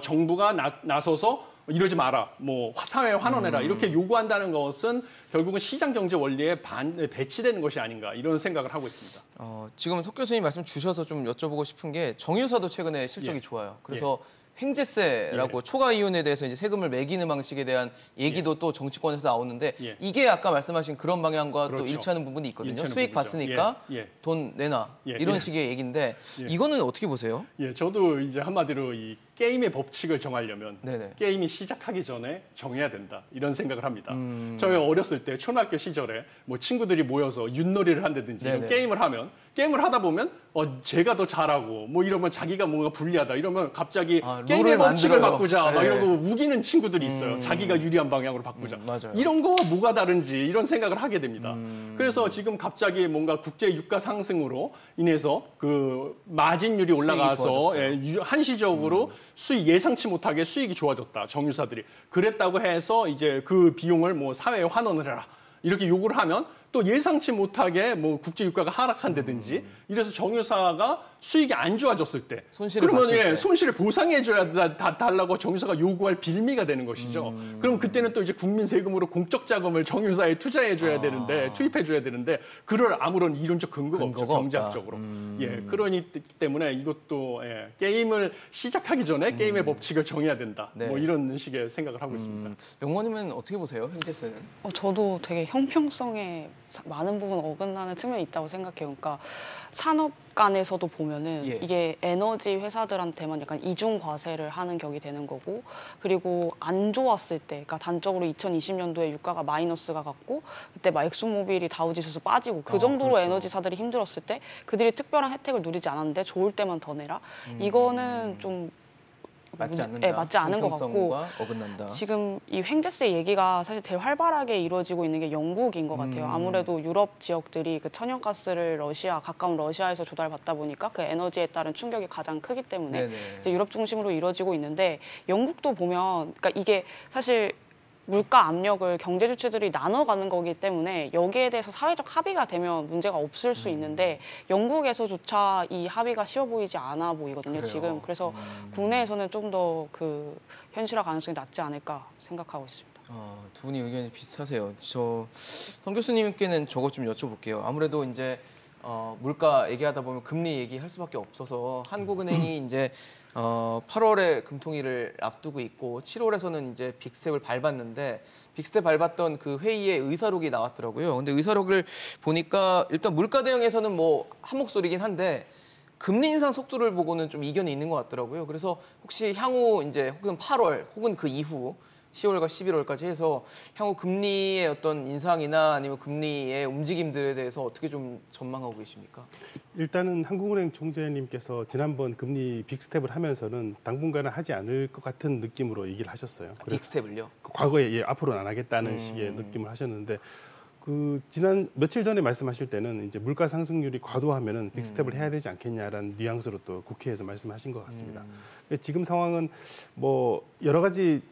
[SPEAKER 4] 정부가 나서서 이러지 마라, 뭐 사회에 환원해라 이렇게 요구한다는 것은 결국은 시장 경제 원리에 배치되는 것이 아닌가 이런 생각을 하고 있습니다.
[SPEAKER 1] 지금 석 교수님 말씀 주셔서 좀 여쭤보고 싶은 게 정유사도 최근에 실적이 좋아요. 그래서 횡재세라고 초과 이윤에 대해서 이제 세금을 매기는 방식에 대한 얘기도 또 정치권에서 나오는데 이게 아까 말씀하신 그런 방향과
[SPEAKER 4] 그렇죠.
[SPEAKER 1] 또 일치하는 부분이 있거든요.
[SPEAKER 4] 일치하는
[SPEAKER 1] 수익
[SPEAKER 4] 부분이죠.
[SPEAKER 1] 봤으니까 돈 내놔 이런 식의 얘기인데 이거는 어떻게 보세요?
[SPEAKER 4] 저도 이제 한마디로 이 게임의 법칙을 정하려면
[SPEAKER 1] 네네.
[SPEAKER 4] 게임이 시작하기 전에 정해야 된다 이런 생각을 합니다. 저희 어렸을 때 초등학교 시절에 뭐 친구들이 모여서 윷놀이를 한다든지 이런
[SPEAKER 1] 네네.
[SPEAKER 4] 게임을 하다 보면 제가 더 잘하고 뭐 이러면 자기가 뭔가 불리하다 이러면 갑자기 게임의
[SPEAKER 1] 룰을
[SPEAKER 4] 법칙을
[SPEAKER 1] 만들어요.
[SPEAKER 4] 바꾸자 막
[SPEAKER 1] 네.
[SPEAKER 4] 이러고 우기는 친구들이 있어요. 자기가 유리한 방향으로 바꾸자.
[SPEAKER 1] 맞아요.
[SPEAKER 4] 이런 거와 뭐가 다른지 이런 생각을 하게 됩니다. 그래서 지금 갑자기 뭔가 국제 유가 상승으로 인해서 그 마진율이 올라가서
[SPEAKER 1] 좋아졌어요.
[SPEAKER 4] 한시적으로 수익 예상치 못하게 수익이 좋아졌다. 정유사들이 그랬다고 해서 이제 그 비용을 뭐 사회에 환원을 해라 이렇게 요구를 하면 또 예상치 못하게 뭐 국제 유가가 하락한다든지 이래서 정유사가 수익이 안 좋아졌을 때
[SPEAKER 1] 손실을
[SPEAKER 4] 그러면
[SPEAKER 1] 봤을 때.
[SPEAKER 4] 손실을 보상해줘야 달라고 정유사가 요구할 빌미가 되는 것이죠. 그럼 그때는 또 이제 국민 세금으로 공적 자금을 정유사에 투자해줘야 되는데 투입해줘야 되는데 그럴 아무런 이론적 근거가 없죠.
[SPEAKER 1] 없다.
[SPEAKER 4] 경제학적으로. 그러니 때문에 이것도 게임을 시작하기 전에 게임의 법칙을 정해야 된다.
[SPEAKER 1] 네.
[SPEAKER 4] 뭐 이런 식의 생각을 하고 있습니다.
[SPEAKER 1] 영원님은 어떻게 보세요? 횡재세는?
[SPEAKER 2] 저도 되게 형평성에 많은 부분 어긋나는 측면이 있다고 생각해요. 그러니까 산업 간에서도 보면은 이게 에너지 회사들한테만 약간 이중 과세를 하는 격이 되는 거고, 그리고 안 좋았을 때, 그러니까 단적으로 2020년도에 유가가 마이너스가 갔고 그때 막 엑소모빌이 다우지수수 빠지고 그 정도로
[SPEAKER 1] 그렇죠.
[SPEAKER 2] 에너지사들이 힘들었을 때 그들이 특별한 혜택을 누리지 않았는데 좋을 때만 더 내라. 이거는 좀
[SPEAKER 1] 맞지 않는다.
[SPEAKER 2] 맞지 않은 것 같고
[SPEAKER 1] 형평성과 어긋난다.
[SPEAKER 2] 지금 이 횡재세 얘기가 사실 제일 활발하게 이루어지고 있는 게 영국인 것 같아요. 아무래도 유럽 지역들이 그 천연가스를 가까운 러시아에서 조달받다 보니까 그 에너지에 따른 충격이 가장 크기 때문에 이제 유럽 중심으로 이루어지고 있는데 영국도 보면 그러니까 이게 사실 물가 압력을 경제 주체들이 나눠가는 거기 때문에 여기에 대해서 사회적 합의가 되면 문제가 없을 수 있는데 영국에서조차 이 합의가 쉬워 보이지 않아 보이거든요.
[SPEAKER 1] 그래요.
[SPEAKER 2] 지금. 그래서 국내에서는 좀 더 그 현실화 가능성이 낮지 않을까 생각하고 있습니다.
[SPEAKER 1] 두 분이 의견이 비슷하세요. 성 교수님께는 저것 좀 여쭤볼게요. 아무래도 이제 물가 얘기하다 보면 금리 얘기할 수밖에 없어서 한국은행이 이제 8월에 금통위를 앞두고 있고 7월에서는 이제 빅스텝을 밟았는데 빅스텝 밟았던 그 회의에 의사록이 나왔더라고요. 근데 의사록을 보니까 일단 물가 대응에서는 뭐 한 목소리긴 한데 금리 인상 속도를 보고는 좀 이견이 있는 것 같더라고요. 그래서 혹시 향후 이제 혹은 8월 혹은 그 이후 10월과 11월까지 해서 향후 금리의 어떤 인상이나 아니면 금리의 움직임들에 대해서 어떻게 좀 전망하고 계십니까?
[SPEAKER 3] 일단은 한국은행 총재님께서 지난번 금리 빅스텝을 하면서는 당분간은 하지 않을 것 같은 느낌으로 얘기를 하셨어요.
[SPEAKER 1] 빅스텝을요?
[SPEAKER 3] 과거에 앞으로는 안 하겠다는 식의 느낌을 하셨는데 그 지난 며칠 전에 말씀하실 때는 이제 물가 상승률이 과도하면은 빅스텝을 해야 되지 않겠냐라는 뉘앙스로 또 국회에서 말씀하신 것 같습니다. 지금 상황은 뭐 여러 가지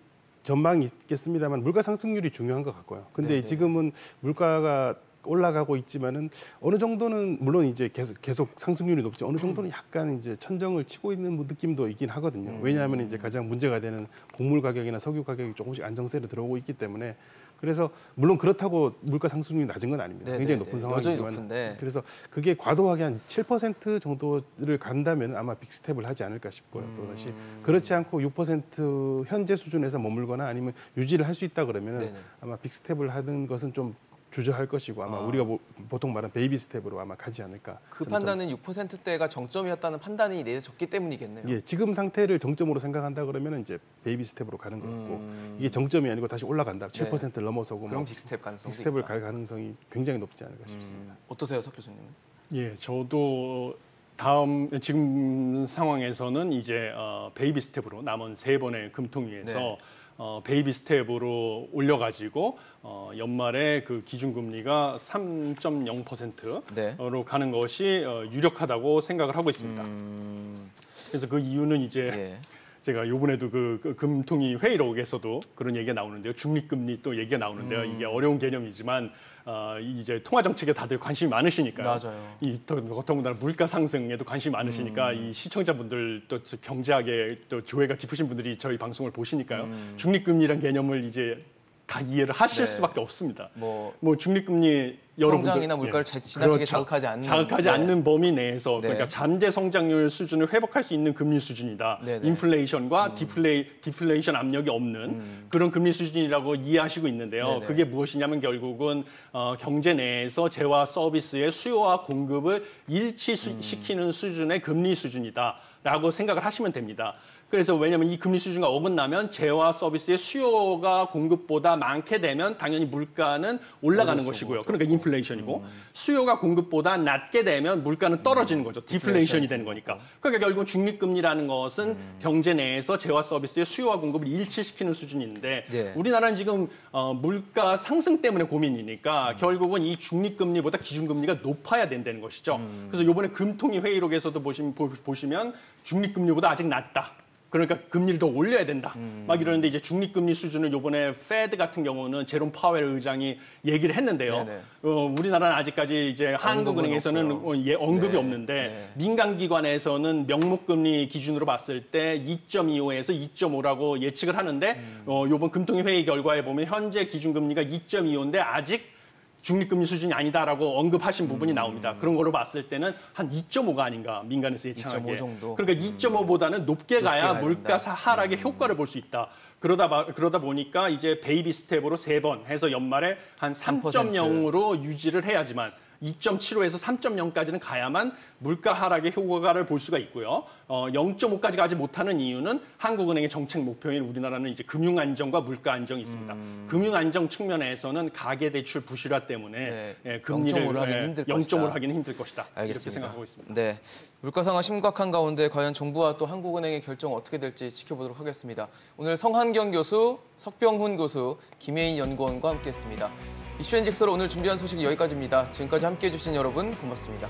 [SPEAKER 3] 전망이 있겠습니다만 물가 상승률이 중요한 것 같고요. 근데
[SPEAKER 1] 네네.
[SPEAKER 3] 지금은 물가가 올라가고 있지만은 어느 정도는 물론 이제 계속 상승률이 높지 어느 정도는 약간 이제 천정을 치고 있는 느낌도 있긴 하거든요. 왜냐하면 이제 가장 문제가 되는 곡물 가격이나 석유 가격이 조금씩 안정세로 들어오고 있기 때문에 그래서 물론 그렇다고 물가 상승률이 낮은 건 아닙니다.
[SPEAKER 1] 네네네.
[SPEAKER 3] 굉장히 높은 상황이지만
[SPEAKER 1] 여전히 높은데.
[SPEAKER 3] 그래서 그게 과도하게 한 7% 정도를 간다면 아마 빅스텝을 하지 않을까 싶고요. 또 다시 그렇지 않고 6% 현재 수준에서 머물거나 아니면 유지를 할 수 있다 그러면
[SPEAKER 1] 네네.
[SPEAKER 3] 아마 빅스텝을 하는 것은 좀 주저할 것이고 아마 우리가 보통 말하는 베이비 스텝으로 아마 가지 않을까.
[SPEAKER 1] 그 판단은 6%대가 정점이었다는 판단이 내려졌기 때문이겠네요.
[SPEAKER 3] 예, 지금 상태를 정점으로 생각한다 그러면 이제 베이비 스텝으로 가는 거고 이게 정점이 아니고 다시 올라간다. 7%를 넘어서고
[SPEAKER 1] 그럼 빅스텝 가능성도
[SPEAKER 3] 빅스텝을
[SPEAKER 1] 있다.
[SPEAKER 3] 갈 가능성이 굉장히 높지 않을까 싶습니다.
[SPEAKER 1] 어떠세요, 석 교수님은?
[SPEAKER 4] 예, 저도 지금 상황에서는 이제 베이비 스텝으로 남은 3번의 금통위에서
[SPEAKER 1] 네.
[SPEAKER 4] 베이비 스텝으로 올려가지고 연말에 그 기준금리가 3.0%로
[SPEAKER 1] 네.
[SPEAKER 4] 가는 것이 유력하다고 생각을 하고 있습니다. 그래서 그 이유는 이제
[SPEAKER 1] 예.
[SPEAKER 4] 제가 요번에도 그 금통위 회의록에서도 그런 얘기가 나오는데요. 중립금리 또 얘기가 나오는데요. 이게 어려운 개념이지만 이제 통화 정책에 다들 관심이 많으시니까요.
[SPEAKER 1] 맞아요.
[SPEAKER 4] 더군다나 물가 상승에도 관심이 많으시니까 이 시청자분들 또 경제학에 또 조예가 깊으신 분들이 저희 방송을 보시니까요. 중립금리란 개념을 이제 다 이해를 하실
[SPEAKER 1] 네.
[SPEAKER 4] 수밖에 없습니다.
[SPEAKER 1] 뭐
[SPEAKER 4] 중립금리 여러분들
[SPEAKER 1] 성장이나 물가를 지나치게
[SPEAKER 4] 그렇죠.
[SPEAKER 1] 자극하지 않는
[SPEAKER 4] 자극하지
[SPEAKER 1] 네.
[SPEAKER 4] 않는 범위 내에서
[SPEAKER 1] 네.
[SPEAKER 4] 그러니까 잠재 성장률 수준을 회복할 수 있는 금리 수준이다.
[SPEAKER 1] 네네.
[SPEAKER 4] 인플레이션과 디플레이션 압력이 없는 그런 금리 수준이라고 이해하시고 있는데요.
[SPEAKER 1] 네네.
[SPEAKER 4] 그게 무엇이냐면 결국은 경제 내에서 재화 서비스의 수요와 공급을 일치시키는 수준의 금리 수준이다라고 생각을 하시면 됩니다. 그래서 왜냐하면 이 금리 수준과 어긋나면 재화 서비스의 수요가 공급보다 많게 되면 당연히 물가는 올라가는 것이고요. 그러니까 인플레이션이고 수요가 공급보다 낮게 되면 물가는 떨어지는 거죠. 디플레이션이 되는 거니까. 그러니까 결국은 중립금리라는 것은 경제 내에서 재화 서비스의 수요와 공급을 일치시키는 수준인데
[SPEAKER 1] 네.
[SPEAKER 4] 우리나라는 지금 물가 상승 때문에 고민이니까 결국은 이 중립금리보다 기준금리가 높아야 된다는 것이죠. 그래서 이번에 금통위 회의록에서도 보시면 중립금리보다 아직 낮다. 그러니까 금리를 더 올려야 된다. 막 이러는데 이제 중립금리 수준을 이번에 페드 같은 경우는 제롬 파웰 의장이 얘기를 했는데요. 우리나라는 아직까지 이제 한국은행에서는 언급이
[SPEAKER 1] 네.
[SPEAKER 4] 없는데
[SPEAKER 1] 네.
[SPEAKER 4] 민간 기관에서는 명목금리 기준으로 봤을 때 2.25에서 2.5라고 예측을 하는데 이번 금통위 회의 결과에 보면 현재 기준금리가 2.25인데 아직 중립금리 수준이 아니다라고 언급하신 부분이 나옵니다. 그런 걸로 봤을 때는 한 2.5가 아닌가 민간에서 예측하기에.
[SPEAKER 1] 2.5 정도.
[SPEAKER 4] 그러니까 2.5보다는 높게 가야 물가 하락의 효과를 볼 수 있다. 그러다 보니까 이제 베이비 스텝으로 3번 해서 연말에 한 3.0으로 유지를 해야지만 2.75에서 3.0까지는 가야만 물가 하락의 효과를 볼 수가 있고요. 0.5까지 가지 못하는 이유는 한국은행의 정책 목표인 우리나라는 이제 금융 안정과 물가 안정이 있습니다. 금융 안정 측면에서는 가계 대출 부실화 때문에
[SPEAKER 1] 네.
[SPEAKER 4] 금리를
[SPEAKER 1] 0.5로 하기는 힘들
[SPEAKER 4] 0.5로 하기는 힘들 것이다.
[SPEAKER 1] 알겠습니다.
[SPEAKER 4] 이렇게 생각하고 있습니다.
[SPEAKER 1] 네, 물가 상황 심각한 가운데 과연 정부와 또 한국은행의 결정 어떻게 될지 지켜보도록 하겠습니다. 오늘 성한경 교수, 석병훈 교수, 김혜인 연구원과 함께했습니다. 이슈앤직스로 오늘 준비한 소식이 여기까지입니다. 지금까지 함께해 주신 여러분 고맙습니다.